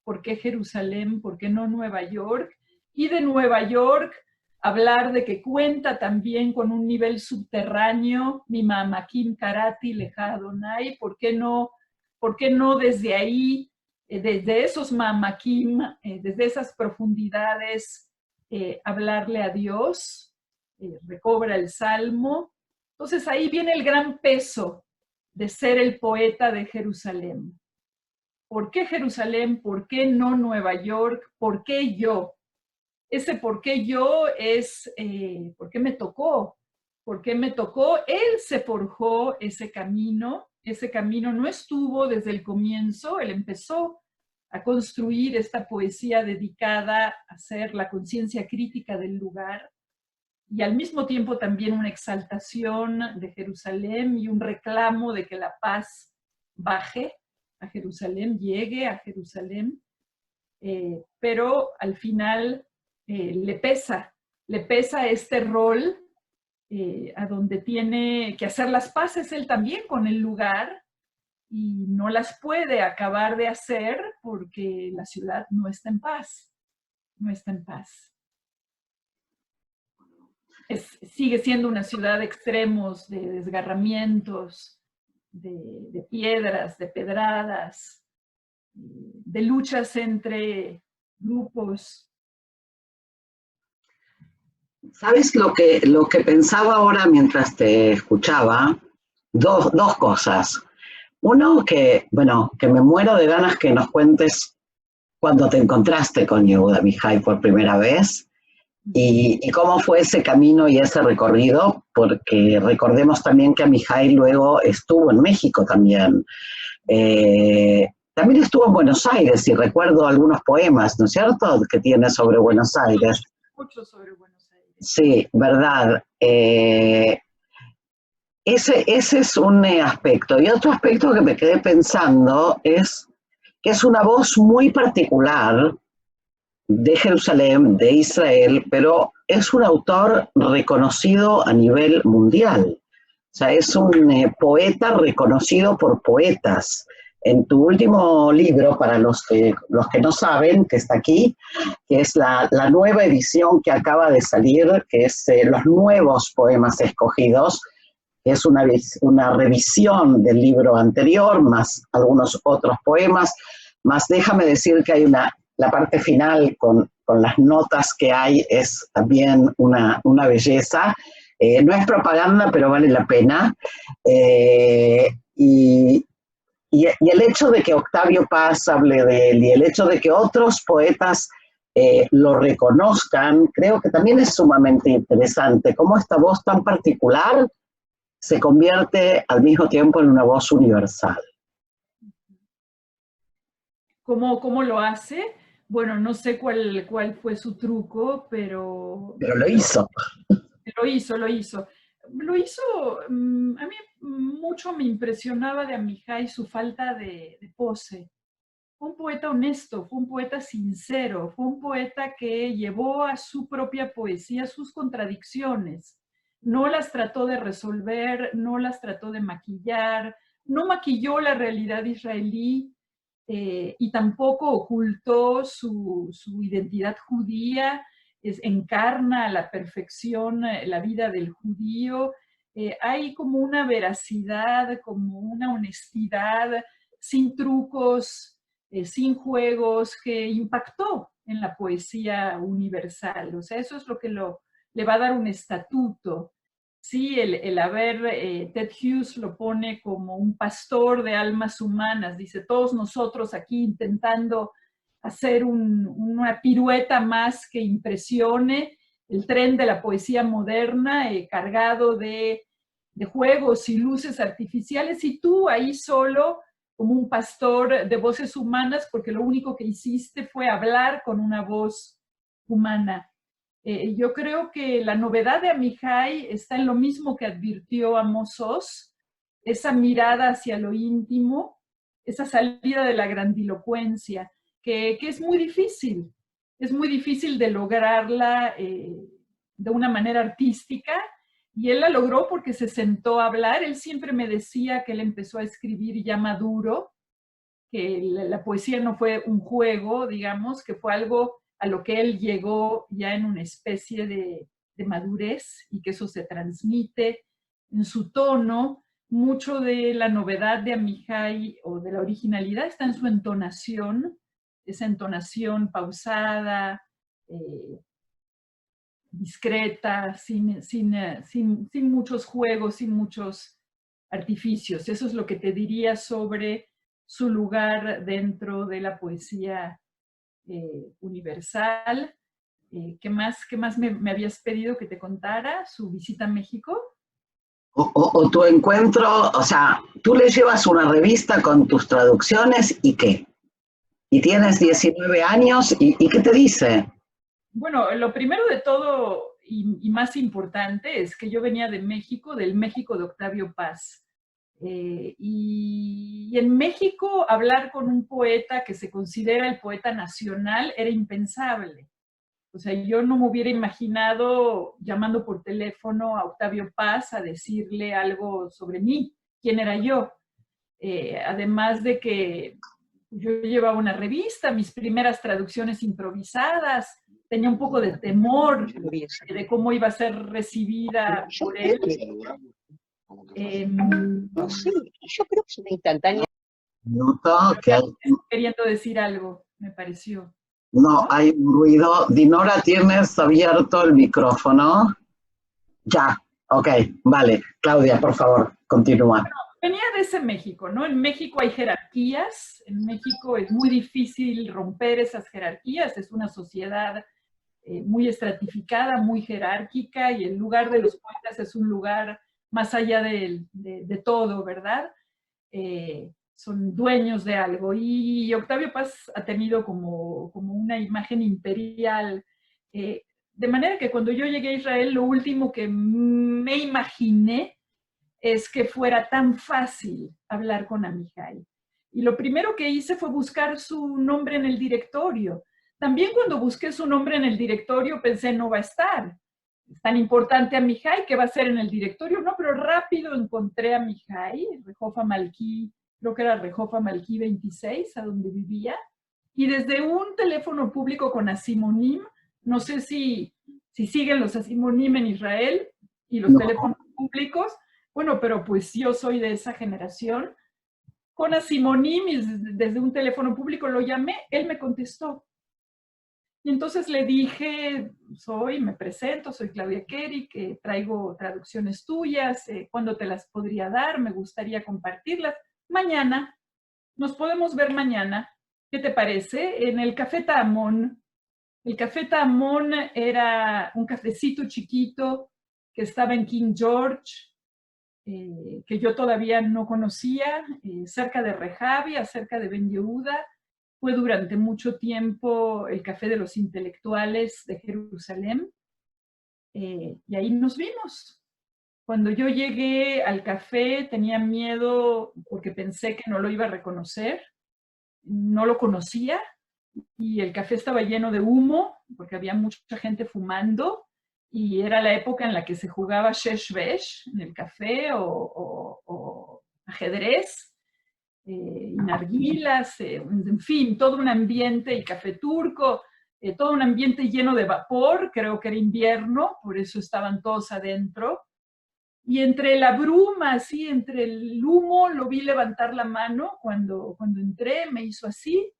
¿Por qué Jerusalén? ¿Por qué no Nueva York? Y de Nueva York hablar de que cuenta también con un nivel subterráneo, mi mamakim karati leja Adonai. ¿Por qué no desde ahí, desde esos mamakim, desde esas profundidades, hablarle a Dios? Recobra el Salmo. Entonces ahí viene el gran peso de ser el poeta de Jerusalén. ¿Por qué Jerusalén? ¿Por qué no Nueva York? ¿Por qué yo? Ese por qué yo es, ¿por qué me tocó? ¿Por qué me tocó? Él se forjó ese camino ese camino no estuvo desde el comienzo. Él empezó a construir esta poesía dedicada a hacer la conciencia crítica del lugar y al mismo tiempo también una exaltación de Jerusalén y un reclamo de que la paz baje a Jerusalén, llegue a Jerusalén, pero al final le pesa este rol a donde tiene que hacer las paces él también con el lugar y no las puede acabar de hacer porque la ciudad no está en paz, no está en paz. Sigue siendo una ciudad de extremos, de desgarramientos, de piedras, de pedradas, de luchas entre grupos. ¿Sabes lo que pensaba ahora mientras te escuchaba? Dos cosas. Uno, bueno, que me muero de ganas que nos cuentes cuando te encontraste con Yehuda Mihai por primera vez y cómo fue ese camino y ese recorrido, porque recordemos también que Mihai luego estuvo en México también. También estuvo en Buenos Aires y recuerdo algunos poemas, ¿no es cierto?, que tiene sobre Buenos Aires. Mucho sobre Buenos Aires. Sí, verdad. Ese es un aspecto. Y otro aspecto que me quedé pensando es que es una voz muy particular de Jerusalén, de Israel, pero es un autor reconocido a nivel mundial. O sea, es un poeta reconocido por poetas. En tu último libro, para los que no saben, que está aquí, que es la nueva edición que acaba de salir, que es los nuevos poemas escogidos, que es una revisión del libro anterior, más algunos otros poemas, más déjame decir que hay la parte final con las notas que hay, es también una belleza. No es propaganda, pero vale la pena. Y el hecho de que Octavio Paz hable de él y el hecho de que otros poetas lo reconozcan, creo que también es sumamente interesante. Cómo esta voz tan particular se convierte al mismo tiempo en una voz universal. ¿Cómo lo hace? Bueno, no sé cuál fue su truco, pero lo hizo. Lo hizo. A mí mucho me impresionaba de Amihai su falta de pose. Fue un poeta honesto, fue un poeta sincero, fue un poeta que llevó a su propia poesía sus contradicciones. No las trató de resolver, no las trató de maquillar, no maquilló la realidad israelí y tampoco ocultó su identidad judía, encarna a la perfección la vida del judío. Hay como una veracidad, como una honestidad, sin trucos, sin juegos, que impactó en la poesía universal. O sea, eso es lo que le va a dar un estatuto. Sí, el haber, Ted Hughes lo pone como un pastor de almas humanas, dice, todos nosotros aquí intentando hacer una pirueta más que impresione el tren de la poesía moderna, cargado de juegos y luces artificiales, y tú ahí solo como un pastor de voces humanas, porque lo único que hiciste fue hablar con una voz humana. Yo creo que la novedad de Amihai está en lo mismo que advirtió Amos Oz, esa mirada hacia lo íntimo, esa salida de la grandilocuencia, que es muy difícil de lograrla de una manera artística, y él la logró porque se sentó a hablar. Él siempre me decía que él empezó a escribir ya maduro, que la poesía no fue un juego, digamos, que fue algo a lo que él llegó ya en una especie de madurez y que eso se transmite en su tono. Mucho de la novedad de Amihai o de la originalidad está en su entonación, esa entonación pausada, discreta, sin muchos juegos, sin muchos artificios. Eso es lo que te diría sobre su lugar dentro de la poesía universal. ¿Qué más me habías pedido que te contara? ¿Su visita a México? O tu encuentro, o sea, tú le llevas una revista con tus traducciones y ¿qué? Y tienes 19 años y ¿qué te dice? Bueno, lo primero de todo y más importante es que yo venía de México, del México de Octavio Paz. Y en México hablar con un poeta que se considera el poeta nacional era impensable. O sea, yo no me hubiera imaginado llamando por teléfono a Octavio Paz a decirle algo sobre mí, quién era yo. Además de que yo llevaba una revista, mis primeras traducciones improvisadas, tenía un poco de temor de cómo iba a ser recibida por él. No sé, yo creo que es una instantánea. Minuto, que hay, Queriendo decir algo, me pareció. no, hay un ruido. Dinora, ¿tienes abierto el micrófono? Ya, ok, vale. Claudia, por favor, continúa. Venía de ese México, ¿no? En México hay jerarquías, en México es muy difícil romper esas jerarquías, es una sociedad muy estratificada, muy jerárquica, y el lugar de los poetas es un lugar más allá de todo, ¿verdad? Son dueños de algo. Y Octavio Paz ha tenido como una imagen imperial. De manera que cuando yo llegué a Israel, lo último que me imaginé es que fuera tan fácil hablar con Amichai. Y lo primero que hice fue buscar su nombre en el directorio. También cuando busqué su nombre en el directorio pensé, no va a estar. Es tan importante Amichai que va a ser en el directorio. No, pero rápido encontré a Amichai, Rejofa Malquí, creo que era Rejofa Malquí 26, a donde vivía. Y desde un teléfono público con Asimonim, no sé si siguen los Asimonim en Israel y los teléfonos públicos. Bueno, pero pues yo soy de esa generación. Con Asimonim, desde un teléfono público lo llamé, él me contestó. Y entonces le dije, me presento, soy Claudia Keri, que traigo traducciones tuyas, ¿cuándo te las podría dar? Me gustaría compartirlas. Mañana, nos podemos ver mañana. ¿Qué te parece? En el Café Taamón. El Café Taamón era un cafecito chiquito que estaba en King George, que yo todavía no conocía, cerca de Rehavia, cerca de Ben Yehuda. Fue durante mucho tiempo el Café de los Intelectuales de Jerusalén, y ahí nos vimos. Cuando yo llegué al café tenía miedo porque pensé que no lo iba a reconocer, no lo conocía, y el café estaba lleno de humo porque había mucha gente fumando, y era la época en la que se jugaba shesh besh en el café o ajedrez, narguilas, en fin, todo un ambiente, y café turco, todo un ambiente lleno de vapor. Creo que era invierno, por eso estaban todos adentro. Y entre la bruma, así, entre el humo, lo vi levantar la mano cuando entré, me hizo así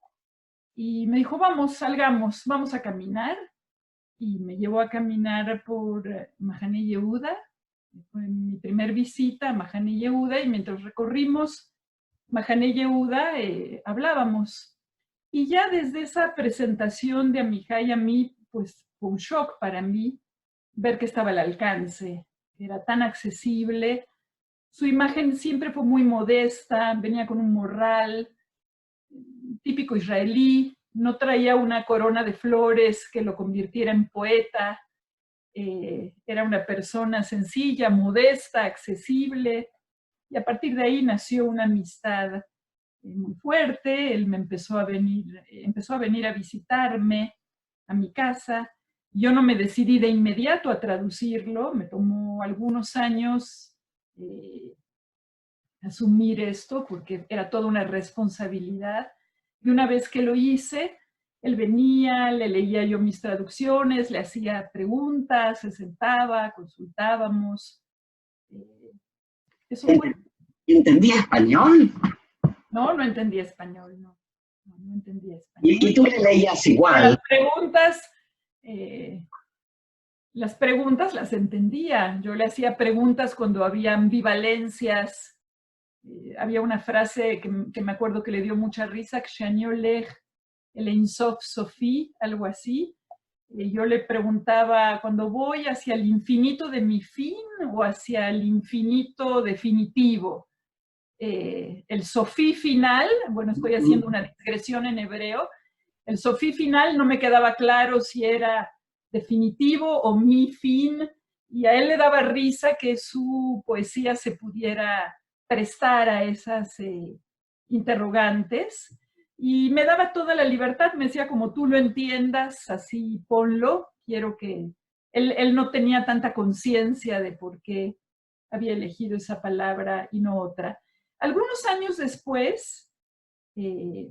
y me dijo, vamos, salgamos, vamos a caminar. Y me llevó a caminar por Mahane Yehuda. Fue mi primer visita a Mahane Yehuda, y mientras recorrimos Mahane Yehuda hablábamos. Y ya desde esa presentación de Amichai a mí, pues fue un shock para mí ver que estaba al alcance, que era tan accesible. Su imagen siempre fue muy modesta, venía con un morral típico israelí, no traía una corona de flores que lo convirtiera en poeta. Era una persona sencilla, modesta, accesible, y a partir de ahí nació una amistad muy fuerte. Él empezó a venir a visitarme a mi casa. Yo no me decidí de inmediato a traducirlo, me tomó algunos años asumir esto porque era toda una responsabilidad. Y una vez que lo hice, él venía, le leía yo mis traducciones, le hacía preguntas, se sentaba, consultábamos. Eso fue. ¿Entendía español? No, no entendía español, no. No entendía español. Y tú le leías igual. Las preguntas las entendía. Yo le hacía preguntas cuando había ambivalencias. Había una frase que me acuerdo que le dio mucha risa, Kshanyo Lech el Ein Sof Sofi, algo así. Yo le preguntaba, cuando voy hacia el infinito de mi fin o hacia el infinito definitivo. El sofí final, bueno, estoy haciendo una digresión en hebreo, el sofí final no me quedaba claro si era definitivo o mi fin, y a él le daba risa que su poesía se pudiera prestar a esas interrogantes, y me daba toda la libertad, me decía, como tú lo entiendas, así ponlo. Quiero que... Él no tenía tanta conciencia de por qué había elegido esa palabra y no otra. Algunos años después, y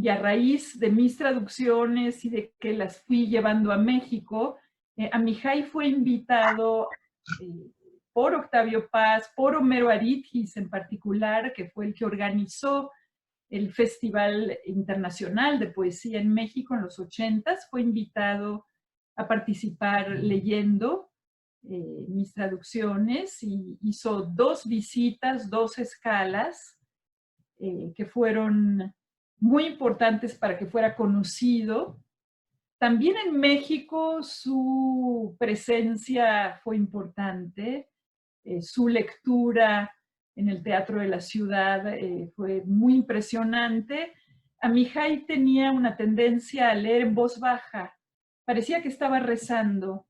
a raíz de mis traducciones y de que las fui llevando a México, Amihai fue invitado por Octavio Paz, por Homero Aridgis en particular, que fue el que organizó el Festival Internacional de Poesía en México en los 80s, fue invitado a participar leyendo mis traducciones, y hizo 2 visitas, 2 escalas, que fueron muy importantes para que fuera conocido. También en México su presencia fue importante, su lectura en el Teatro de la Ciudad fue muy impresionante. Amihai tenía una tendencia a leer en voz baja, parecía que estaba rezando.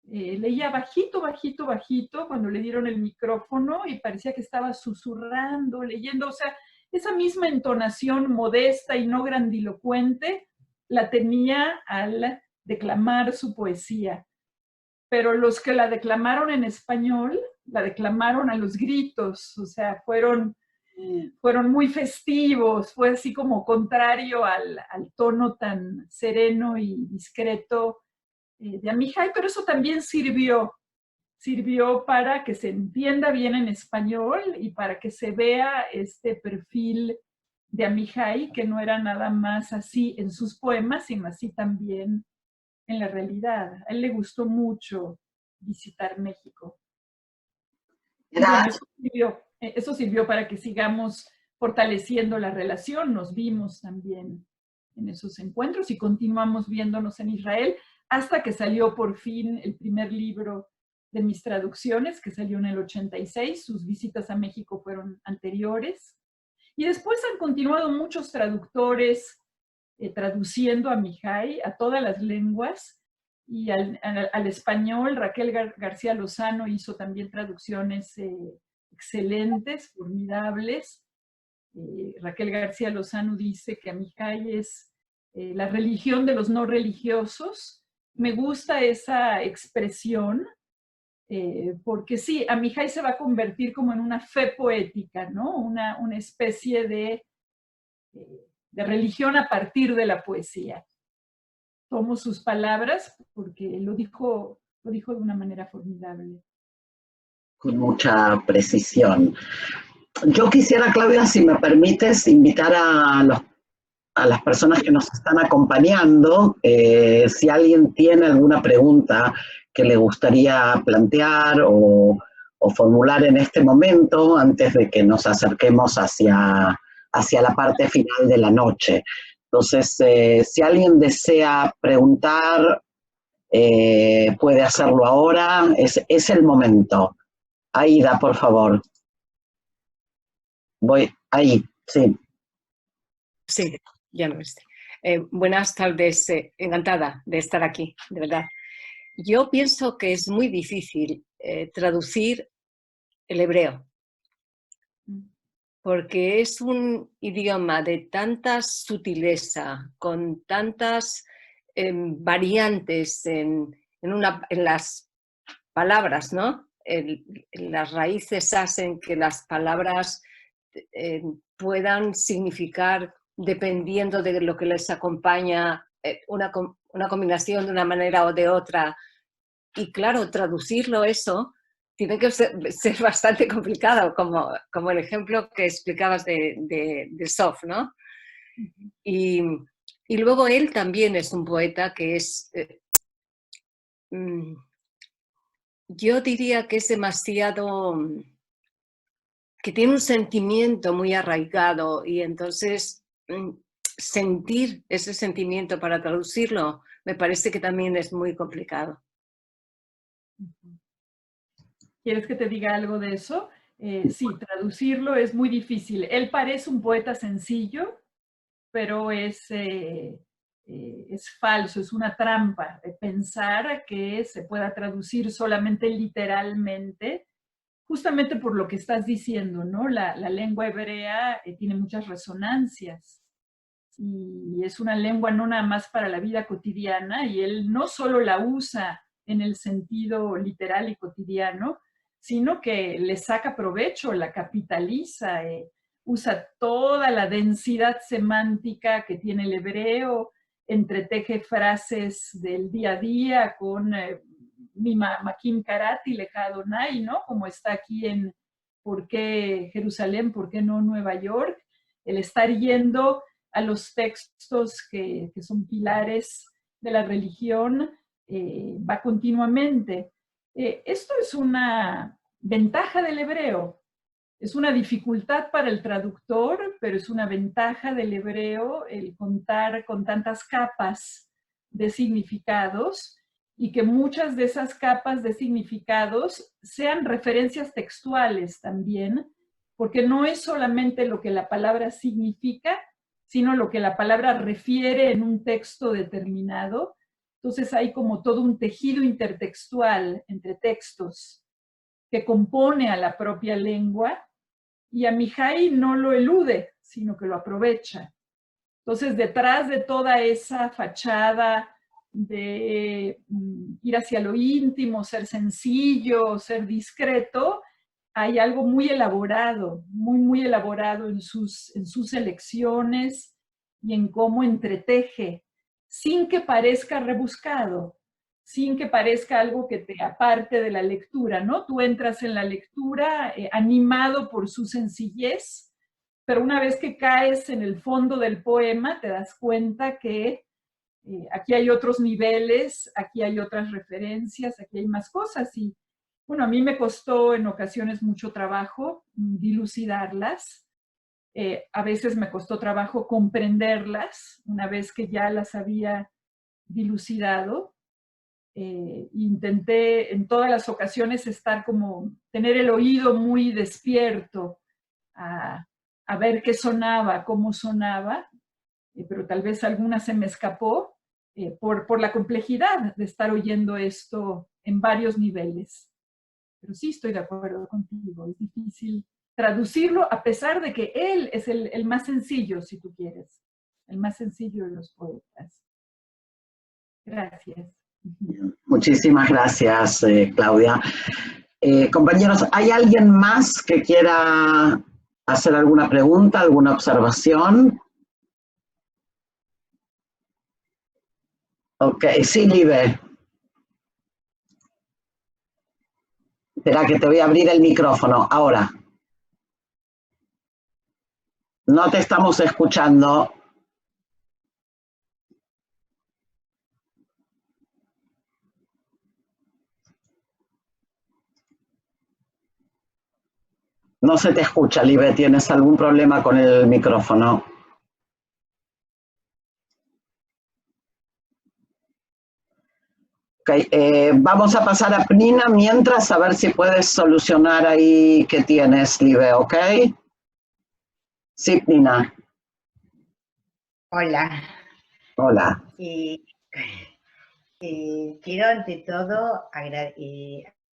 Leía bajito, bajito, bajito cuando le dieron el micrófono y parecía que estaba susurrando, leyendo, o sea, esa misma entonación modesta y no grandilocuente la tenía al declamar su poesía. Pero los que la declamaron en español, la declamaron a los gritos, o sea, fueron muy festivos, fue así como contrario al tono tan sereno y discreto de Amihai, pero eso también sirvió para que se entienda bien en español y para que se vea este perfil de Amihai, que no era nada más así en sus poemas, sino así también en la realidad. A él le gustó mucho visitar México. Y bueno, eso sirvió para que sigamos fortaleciendo la relación. Nos vimos también en esos encuentros y continuamos viéndonos en Israel hasta que salió por fin el primer libro de mis traducciones, que salió en el 86. Sus visitas a México fueron anteriores. Y después han continuado muchos traductores traduciendo a Amihai a todas las lenguas, y al español. Raquel García Lozano hizo también traducciones excelentes, formidables. Raquel García Lozano dice que Amihai es la religión de los no religiosos. Me gusta esa expresión, porque sí, Amihai se va a convertir como en una fe poética, ¿no? Una especie de religión a partir de la poesía. Tomo sus palabras porque lo dijo de una manera formidable. Con mucha precisión. Yo quisiera, Claudia, si me permites, invitar a las personas que nos están acompañando, si alguien tiene alguna pregunta que le gustaría plantear o formular en este momento, antes de que nos acerquemos hacia la parte final de la noche. Entonces, si alguien desea preguntar, puede hacerlo ahora, es el momento. Aida, por favor. Voy, ahí, sí. Sí, ya no estoy. Buenas tardes, encantada de estar aquí, de verdad. Yo pienso que es muy difícil traducir el hebreo, porque es un idioma de tanta sutileza, con tantas variantes en las palabras, ¿no? Las raíces hacen que las palabras puedan significar, dependiendo de lo que les acompaña, una combinación de una manera o de otra. Y claro, traducirlo eso tiene que ser bastante complicado, como el ejemplo que explicabas de Sof, ¿no? Y luego él también es un poeta que es... yo diría que es demasiado... que tiene un sentimiento muy arraigado, y entonces sentir ese sentimiento para traducirlo, me parece que también es muy complicado. ¿Quieres que te diga algo de eso? Sí, traducirlo es muy difícil. Él parece un poeta sencillo, pero es falso, es una trampa pensar que se pueda traducir solamente literalmente, justamente por lo que estás diciendo, ¿no? La lengua hebrea tiene muchas resonancias y es una lengua no nada más para la vida cotidiana, y él no solo la usa en el sentido literal y cotidiano, sino que le saca provecho, la capitaliza, usa toda la densidad semántica que tiene el hebreo, entreteje frases del día a día con mi makim karati leja Adonai, ¿no? Como está aquí en ¿por qué Jerusalén? ¿Por qué no Nueva York? El estar yendo a los textos que son pilares de la religión va continuamente. Esto es una ventaja del hebreo. Es una dificultad para el traductor, pero es una ventaja del hebreo el contar con tantas capas de significados y que muchas de esas capas de significados sean referencias textuales también, porque no es solamente lo que la palabra significa, sino lo que la palabra refiere en un texto determinado. Entonces hay como todo un tejido intertextual entre textos que compone a la propia lengua, y Amihai no lo elude, sino que lo aprovecha. Entonces, detrás de toda esa fachada de ir hacia lo íntimo, ser sencillo, ser discreto, hay algo muy elaborado, muy elaborado en sus elecciones y en cómo entreteje, sin que parezca rebuscado, sin que parezca algo que te aparte de la lectura, ¿no? Tú entras en la lectura animado por su sencillez, pero una vez que caes en el fondo del poema, te das cuenta que aquí hay otros niveles, aquí hay otras referencias, aquí hay más cosas. Y bueno, a mí me costó en ocasiones mucho trabajo dilucidarlas. A veces me costó trabajo comprenderlas una vez que ya las había dilucidado. Intenté en todas las ocasiones estar como, tener el oído muy despierto a ver qué sonaba, cómo sonaba, pero tal vez alguna se me escapó por la complejidad de estar oyendo esto en varios niveles. Pero sí estoy de acuerdo contigo, es difícil traducirlo a pesar de que él es el más sencillo, si tú quieres, el más sencillo de los poetas. Gracias. Muchísimas gracias, Claudia. Compañeros, ¿hay alguien más que quiera hacer alguna pregunta, alguna observación? Ok, sí, Libe. Espera que te voy a abrir el micrófono. Ahora. No te estamos escuchando. No se te escucha, Libe. ¿Tienes algún problema con el micrófono? Okay, vamos a pasar a Pnina mientras, a ver si puedes solucionar ahí qué tienes, Libe, ¿ok? Sí, Pnina. Hola. Hola. Quiero ante todo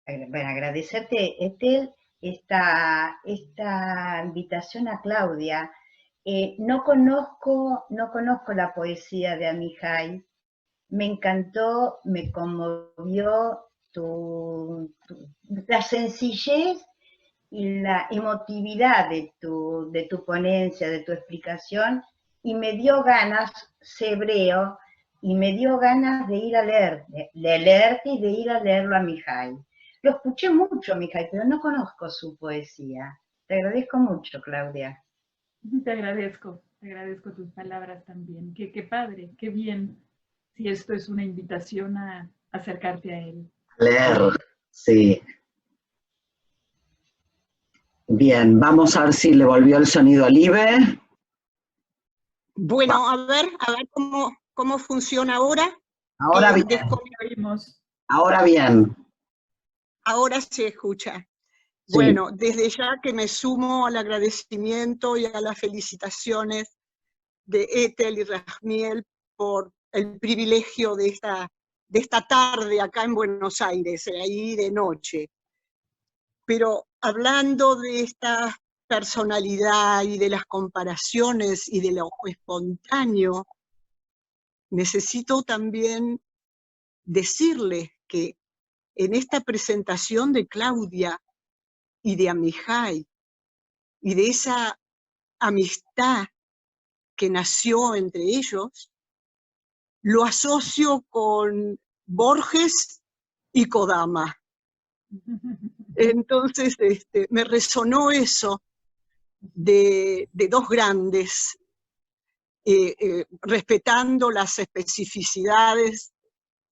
agradecerte, Ethel, esta invitación a Claudia. No conozco la poesía de Amihai. Me encantó, me conmovió la sencillez y la emotividad de tu ponencia, de tu explicación, y me dio ganas, sé hebreo, y me dio ganas de ir a leer, de leerte y de ir a leerlo a Amihai. Lo escuché mucho, Amihai, pero no conozco su poesía. Te agradezco mucho, Claudia. Te agradezco tus palabras también. Qué padre, qué bien. Si esto es una invitación a acercarte a él. Leer, sí. Bien, vamos a ver si le volvió el sonido a Libe. Bueno, a ver cómo funciona ahora. Ahora bien, ahora bien. Ahora se escucha. Sí. Bueno, desde ya que me sumo al agradecimiento y a las felicitaciones de Ethel y Razmiel por el privilegio de esta tarde acá en Buenos Aires, ahí de noche. Pero hablando de esta personalidad y de las comparaciones y de lo espontáneo, necesito también decirles que en esta presentación de Claudia y de Amihai, y de esa amistad que nació entre ellos, lo asocio con Borges y Kodama. Entonces me resonó eso de dos grandes, respetando las especificidades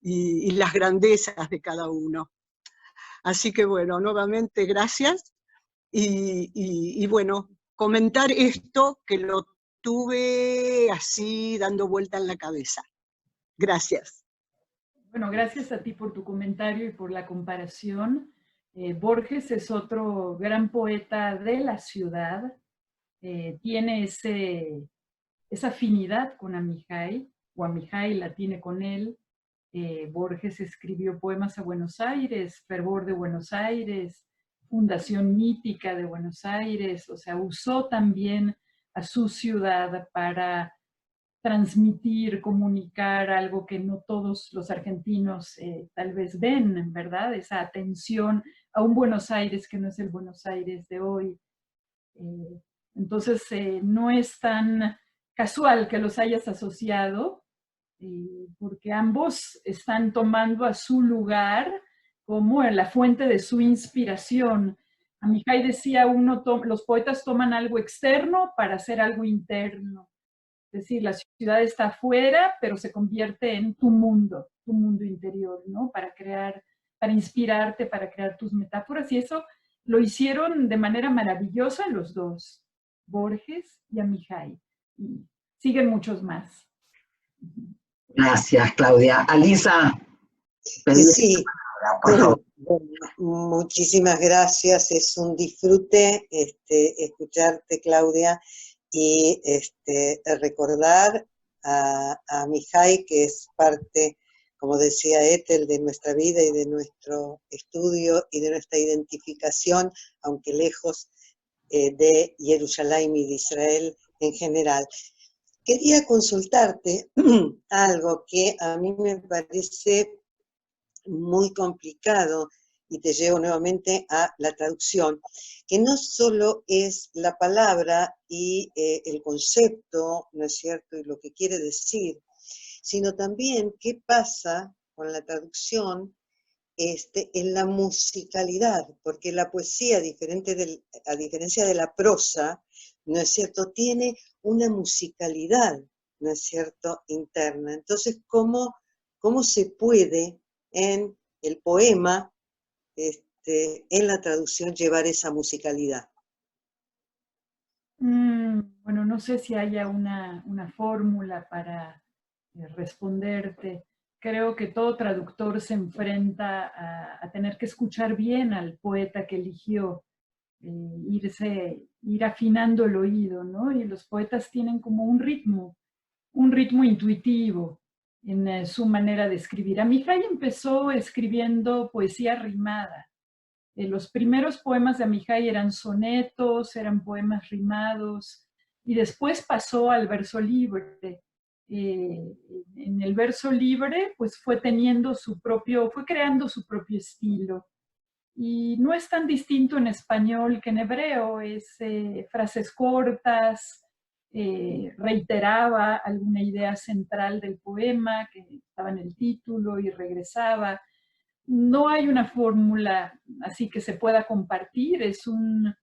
y las grandezas de cada uno. Así que bueno, nuevamente gracias. Y bueno, comentar esto que lo tuve así dando vuelta en la cabeza. Gracias. Bueno, gracias a ti por tu comentario y por la comparación. Borges es otro gran poeta de la ciudad. Tiene esa afinidad con Amihai, o Amihai la tiene con él. Borges escribió poemas a Buenos Aires, Fervor de Buenos Aires, Fundación Mítica de Buenos Aires, o sea, usó también a su ciudad para transmitir, comunicar algo que no todos los argentinos tal vez ven, ¿verdad? Esa atención a un Buenos Aires que no es el Buenos Aires de hoy. Entonces, no es tan casual que los hayas asociado, porque ambos están tomando a su lugar como la fuente de su inspiración. Amihai decía, los poetas toman algo externo para hacer algo interno. Es decir, la ciudad está afuera, pero se convierte en tu mundo interior, ¿no? Para crear, para inspirarte, para crear tus metáforas. Y eso lo hicieron de manera maravillosa los dos, Borges y Amihai. Y siguen muchos más. Gracias, Claudia. Alisa, sí, bueno, muchísimas gracias. Es un disfrute escucharte, Claudia, y recordar a Amihai, que es parte, como decía Ethel, de nuestra vida y de nuestro estudio y de nuestra identificación, aunque lejos de Jerusalén y de Israel en general. Quería consultarte algo que a mí me parece muy complicado, y te llevo nuevamente a la traducción, que no solo es la palabra y el concepto, ¿no es cierto?, y lo que quiere decir, sino también qué pasa con la traducción en la musicalidad, porque la poesía, a diferencia de la prosa, ¿no es cierto?, tiene una musicalidad, ¿no es cierto?, interna. Entonces, ¿cómo se puede en el poema, en la traducción, llevar esa musicalidad? Bueno, no sé si haya una fórmula para responderte. Creo que todo traductor se enfrenta a tener que escuchar bien al poeta que eligió, ir afinando el oído, ¿no? Y los poetas tienen como un ritmo intuitivo en su manera de escribir. Amihai empezó escribiendo poesía rimada. Los primeros poemas de Amihai eran sonetos, eran poemas rimados, y después pasó al verso libre. En el verso libre, pues fue creando su propio estilo. Y no es tan distinto en español que en hebreo, es frases cortas, reiteraba alguna idea central del poema que estaba en el título y regresaba. No hay una fórmula así que se pueda compartir, es un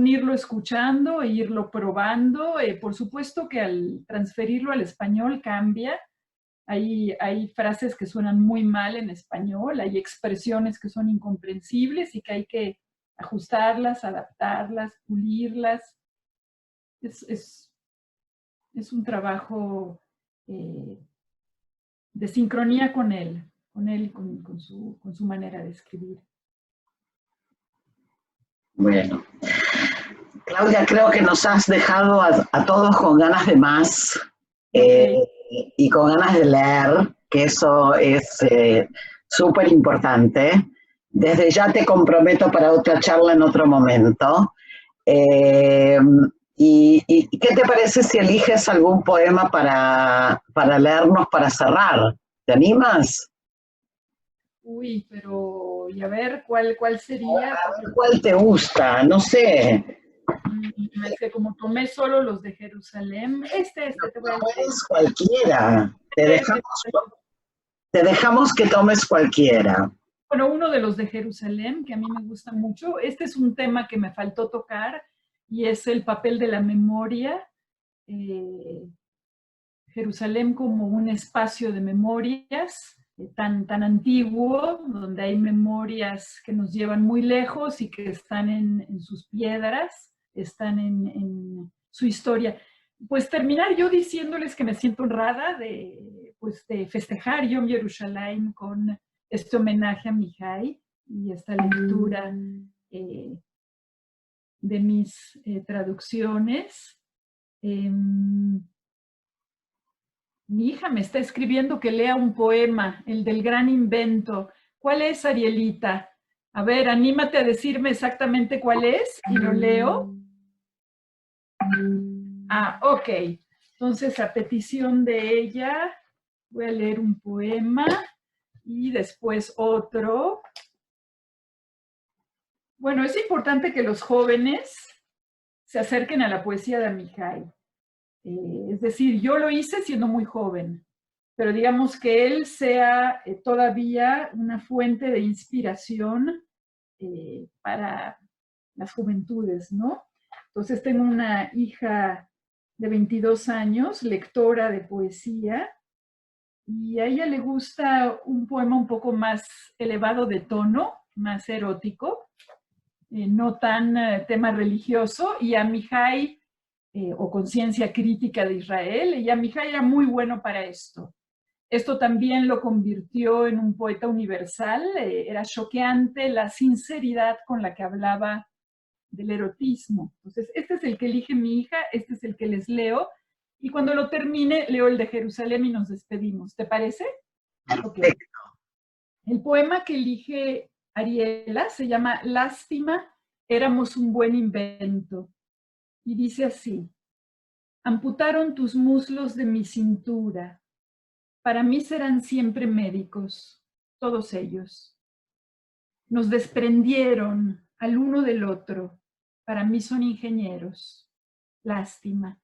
irlo escuchando e irlo probando. Por supuesto que al transferirlo al español cambia. Hay frases que suenan muy mal en español, hay expresiones que son incomprensibles y que hay que ajustarlas, adaptarlas, pulirlas. Es Es un trabajo de sincronía con él y con su manera de escribir. Bueno, Claudia, creo que nos has dejado a todos con ganas de más y con ganas de leer, que eso es súper importante. Desde ya te comprometo para otra charla en otro momento. ¿Y qué te parece si eliges algún poema para leernos para cerrar? ¿Te animas? Uy, pero y a ver, ¿cuál sería? ¿Cuál te gusta? No sé. Es que como tomé solo los de Jerusalén, te voy a decir. Cualquiera. Te dejamos que tomes cualquiera. Bueno, uno de los de Jerusalén, que a mí me gusta mucho. Este es un tema que me faltó tocar y es el papel de la memoria. Jerusalén como un espacio de memorias tan antiguo, donde hay memorias que nos llevan muy lejos y que están en sus piedras, están en su historia. Pues terminar yo diciéndoles que me siento honrada de festejar Yom Yerushalayim con este homenaje a Mihai y esta lectura de mis traducciones. Mi hija me está escribiendo que lea un poema, el del gran invento. ¿Cuál es, Arielita? A ver, anímate a decirme exactamente cuál es y lo leo. Ah, ok. Entonces, a petición de ella, voy a leer un poema y después otro. Bueno, es importante que los jóvenes se acerquen a la poesía de Amihai. Es decir, yo lo hice siendo muy joven, pero digamos que él sea todavía una fuente de inspiración para las juventudes, ¿no? Entonces tengo una hija de 22 años, lectora de poesía, y a ella le gusta un poema un poco más elevado de tono, más erótico, no tan tema religioso, y a Amihai o Conciencia Crítica de Israel, y Amihai era muy bueno para esto. Esto también lo convirtió en un poeta universal, era choqueante la sinceridad con la que hablaba del erotismo. Entonces, este es el que elige mi hija, este es el que les leo, y cuando lo termine, leo el de Jerusalén y nos despedimos. ¿Te parece? Okay. El poema que elige Ariela se llama Lástima, éramos un buen invento. Y dice así: amputaron tus muslos de mi cintura. Para mí serán siempre médicos, todos ellos. Nos desprendieron al uno del otro. Para mí son ingenieros. Lástima.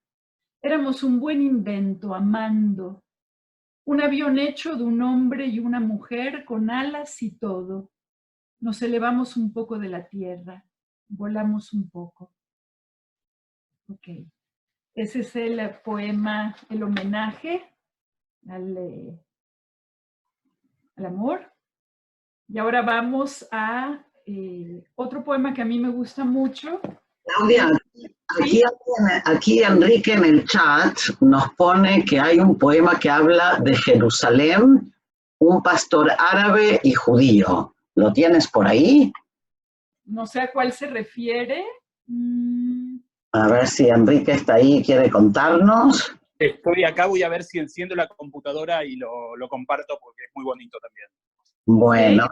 Éramos un buen invento, amando. Un avión hecho de un hombre y una mujer con alas y todo. Nos elevamos un poco de la tierra. Volamos un poco. Ok. Ese es el poema, el homenaje al amor. Y ahora vamos a otro poema que a mí me gusta mucho. Claudia, aquí Enrique en el chat nos pone que hay un poema que habla de Jerusalén, un pastor árabe y judío. ¿Lo tienes por ahí? No sé a cuál se refiere. A ver si Enrique está ahí y quiere contarnos. Estoy acá, voy a ver si enciendo la computadora y lo comparto porque es muy bonito también. Bueno,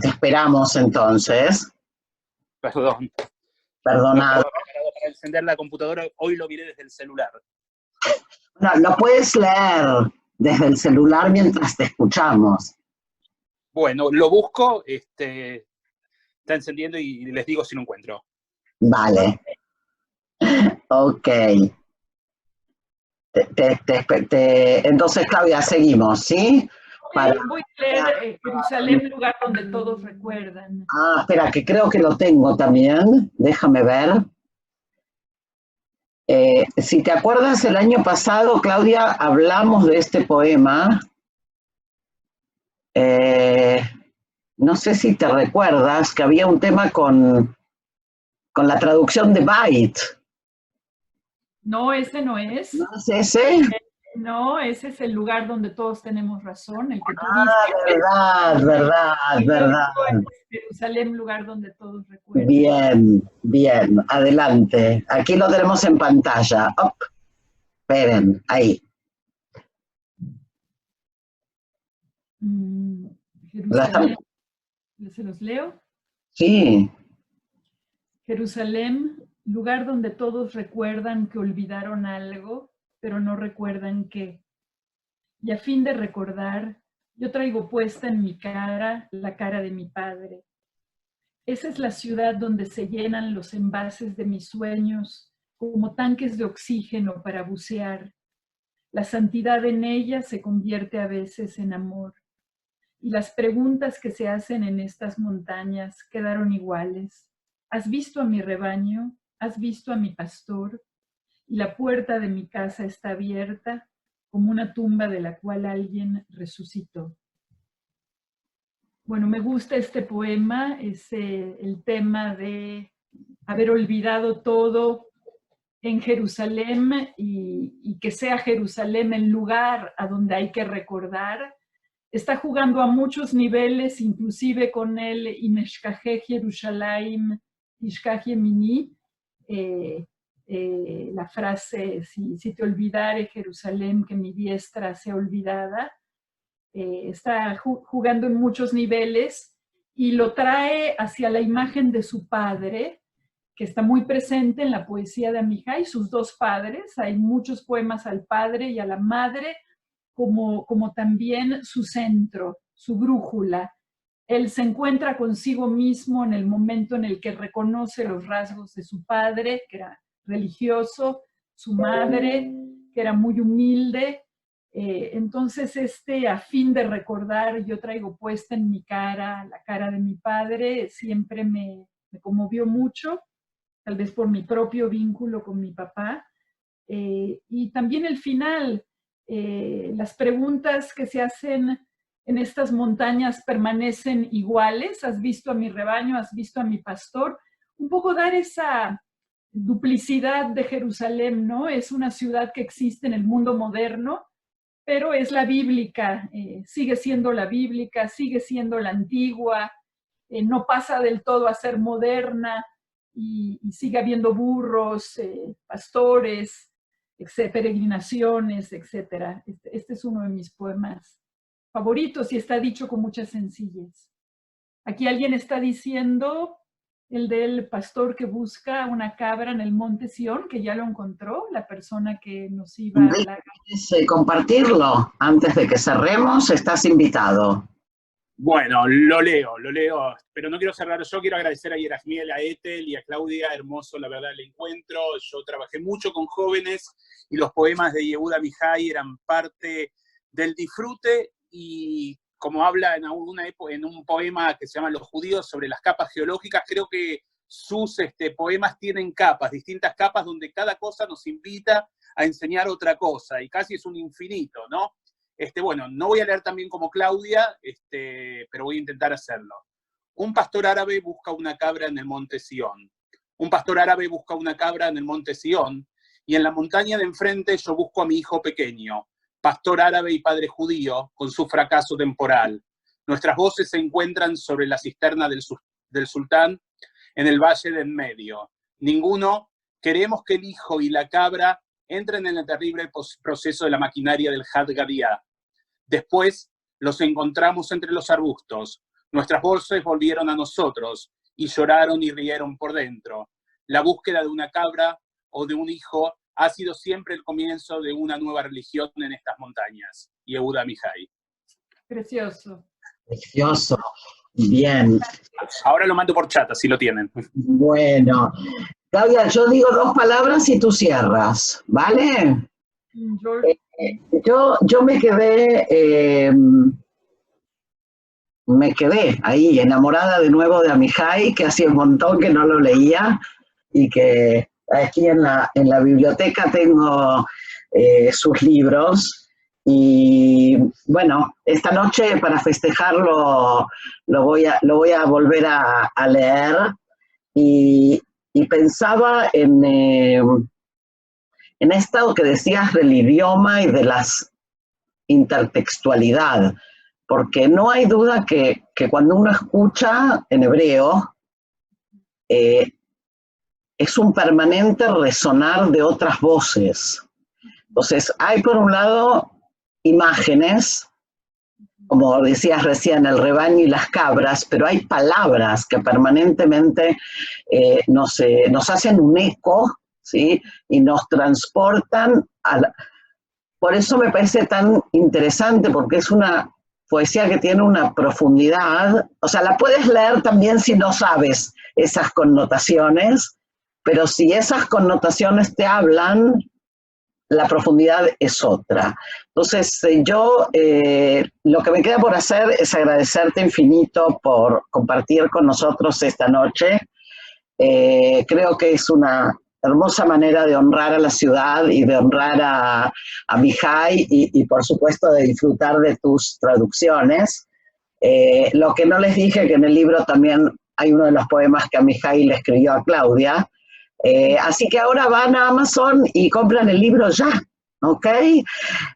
te esperamos entonces. Perdón. Perdonado. Para encender la computadora, hoy lo miré desde el celular. No, lo puedes leer desde el celular mientras te escuchamos. Bueno, lo busco, está encendiendo y les digo si lo encuentro. Vale. Ok. Entonces, Claudia, seguimos, ¿sí? Voy a leer Jerusalén, lugar donde todos recuerdan. Ah, espera, que creo que lo tengo también. Déjame ver. Si te acuerdas, el año pasado, Claudia, hablamos de este poema. No sé si te recuerdas que había un tema con la traducción de Bait. No, ese no es. ¿No es ese? No, ese es el lugar donde todos tenemos razón, el que tú Ah, dices. verdad, Y yo verdad. digo, es Jerusalén, lugar donde todos recuerdan. Bien, bien, adelante. Aquí lo tenemos en pantalla. Op, esperen, ahí. Jerusalén, ¿se los leo? Sí. Jerusalén, lugar donde todos recuerdan que olvidaron algo, pero no recuerdan qué. Y a fin de recordar, yo traigo puesta en mi cara la cara de mi padre. Esa es la ciudad donde se llenan los envases de mis sueños como tanques de oxígeno para bucear. La santidad en ella se convierte a veces en amor. Y las preguntas que se hacen en estas montañas quedaron iguales. ¿Has visto a mi rebaño? ¿Has visto a mi pastor? Y la puerta de mi casa está abierta como una tumba de la cual alguien resucitó. Bueno, me gusta este poema, es el tema de haber olvidado todo en Jerusalén y que sea Jerusalén el lugar a donde hay que recordar. Está jugando a muchos niveles, inclusive con el Imeshkajeh Yerushalayim Tishkaj Yemini, la frase, si te olvidare Jerusalén, que mi diestra sea olvidada. Está jugando en muchos niveles y lo trae hacia la imagen de su padre, que está muy presente en la poesía de Amijay, sus dos padres. Hay muchos poemas al padre y a la madre, como también su centro, su brújula. Él se encuentra consigo mismo en el momento en el que reconoce los rasgos de su padre, que era religioso, su madre, que era muy humilde. Entonces, a fin de recordar, yo traigo puesta en mi cara la cara de mi padre, siempre me conmovió mucho, tal vez por mi propio vínculo con mi papá. Y también el final, las preguntas que se hacen en estas montañas permanecen iguales. ¿Has visto a mi rebaño? ¿Has visto a mi pastor? Un poco dar esa duplicidad de Jerusalén, ¿no? Es una ciudad que existe en el mundo moderno, pero es la bíblica, sigue siendo la bíblica, sigue siendo la antigua, no pasa del todo a ser moderna y sigue habiendo burros, pastores, peregrinaciones, etc. Este es uno de mis poemas favoritos y está dicho con mucha sencillez. Aquí alguien está diciendo el del pastor que busca una cabra en el monte Sión, que ya lo encontró, la persona que nos iba a hablar. ¿Quieres compartirlo antes de que cerremos? Estás invitado. Bueno, lo leo, pero no quiero cerrar yo, quiero agradecer a Yerahmiel, a Ethel y a Claudia, hermoso la verdad el encuentro. Yo trabajé mucho con jóvenes y los poemas de Yehuda Amijay eran parte del disfrute, y como habla en un poema que se llama Los judíos sobre las capas geológicas, creo que sus poemas tienen capas, distintas capas donde cada cosa nos invita a enseñar otra cosa, y casi es un infinito, ¿no? Bueno, no voy a leer también como Claudia, pero voy a intentar hacerlo. Un pastor árabe busca una cabra en el monte Sión. Un pastor árabe busca una cabra en el monte Sión, y en la montaña de enfrente yo busco a mi hijo pequeño, pastor árabe y padre judío, con su fracaso temporal. Nuestras voces se encuentran sobre la cisterna del sultán en el valle de en medio. Ninguno queremos que el hijo y la cabra entren en el terrible proceso de la maquinaria del Had Gadiyah. Después los encontramos entre los arbustos. Nuestras voces volvieron a nosotros y lloraron y rieron por dentro. La búsqueda de una cabra o de un hijo ha sido siempre el comienzo de una nueva religión en estas montañas. Yehuda Amijay. Precioso. Precioso. Bien. Ahora lo mando por chat, así lo tienen. Bueno. Claudia, yo digo dos palabras y tú cierras, ¿vale? Yo me quedé ahí enamorada de nuevo de Amijay, que hacía un montón que no lo leía, y que aquí en la biblioteca tengo sus libros. Y bueno, esta noche para festejarlo lo voy a volver a leer, y pensaba en en esto que decías del idioma y de la intertextualidad, porque no hay duda que cuando uno escucha en hebreo, es un permanente resonar de otras voces. Entonces, hay por un lado imágenes, como decías recién, el rebaño y las cabras, pero hay palabras que permanentemente nos hacen un eco, ¿sí? Y nos transportan Por eso me parece tan interesante, porque es una poesía que tiene una profundidad, o sea, la puedes leer también si no sabes esas connotaciones, pero si esas connotaciones te hablan, la profundidad es otra. Entonces, yo lo que me queda por hacer es agradecerte infinito por compartir con nosotros esta noche. Creo que es una hermosa manera de honrar a la ciudad y de honrar a Mihai y por supuesto de disfrutar de tus traducciones. Lo que no les dije, que en el libro también hay uno de los poemas que a Mihai le escribió a Claudia. Así que ahora van a Amazon y compran el libro ya, ¿ok?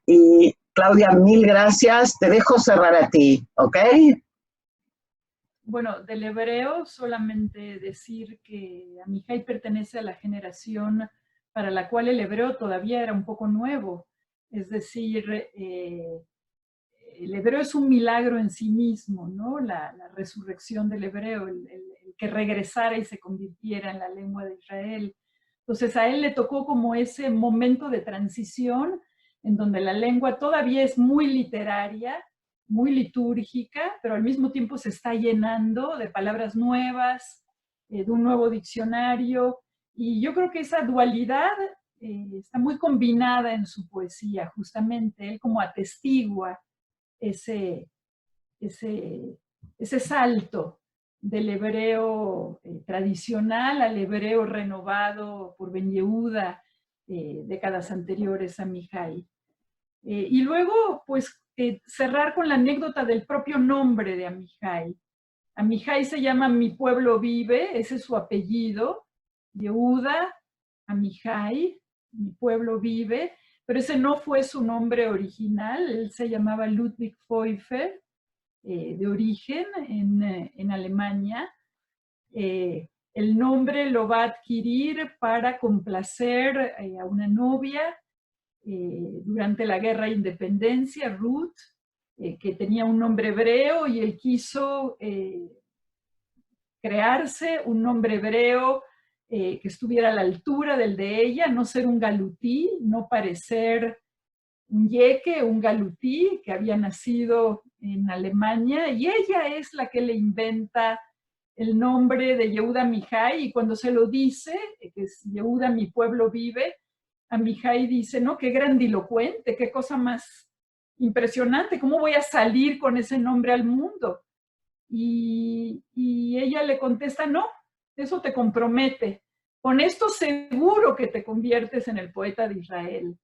Y Claudia, mil gracias. Te dejo cerrar a ti, ¿ok? Bueno, del hebreo solamente decir que Amihai pertenece a la generación para la cual el hebreo todavía era un poco nuevo. Es decir, el hebreo es un milagro en sí mismo, ¿no? La resurrección del hebreo, el que regresara y se convirtiera en la lengua de Israel. Entonces a él le tocó como ese momento de transición en donde la lengua todavía es muy literaria, muy litúrgica, pero al mismo tiempo se está llenando de palabras nuevas, de un nuevo diccionario, y yo creo que esa dualidad está muy combinada en su poesía, justamente. Él como atestigua ese salto del hebreo tradicional al hebreo renovado por Ben Yehuda décadas anteriores a Mihai. Y luego, pues, cerrar con la anécdota del propio nombre de Amihai. Amihai se llama Mi Pueblo Vive, ese es su apellido, Yehuda Amihai, Mi Pueblo Vive, pero ese no fue su nombre original, él se llamaba Ludwig Pfeiffer, de origen en Alemania. El nombre lo va a adquirir para complacer a una novia durante la Guerra de Independencia, Ruth, que tenía un nombre hebreo, y él quiso crearse un nombre hebreo que estuviera a la altura del de ella, no ser un galutí, no parecer un yeque, un galutí que había nacido en Alemania, y ella es la que le inventa el nombre de Yehuda Amihai, y cuando se lo dice, que es Yehuda, mi pueblo vive, Amihai dice, no, qué grandilocuente, qué cosa más impresionante, ¿cómo voy a salir con ese nombre al mundo? Y ella le contesta, no, eso te compromete, con esto seguro que te conviertes en el poeta de Israel.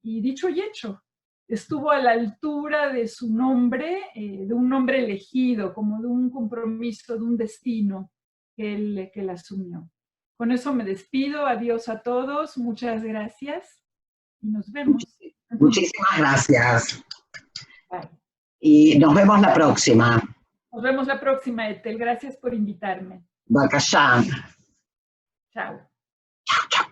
Y dicho y hecho, estuvo a la altura de su nombre, de un nombre elegido, como de un compromiso, de un destino que él asumió. Con eso me despido, adiós a todos, muchas gracias y nos vemos. Muchísimas gracias. Bye. Y nos vemos la próxima. Nos vemos la próxima, Ethel, gracias por invitarme. Bakashá. Chao. Chao, chao.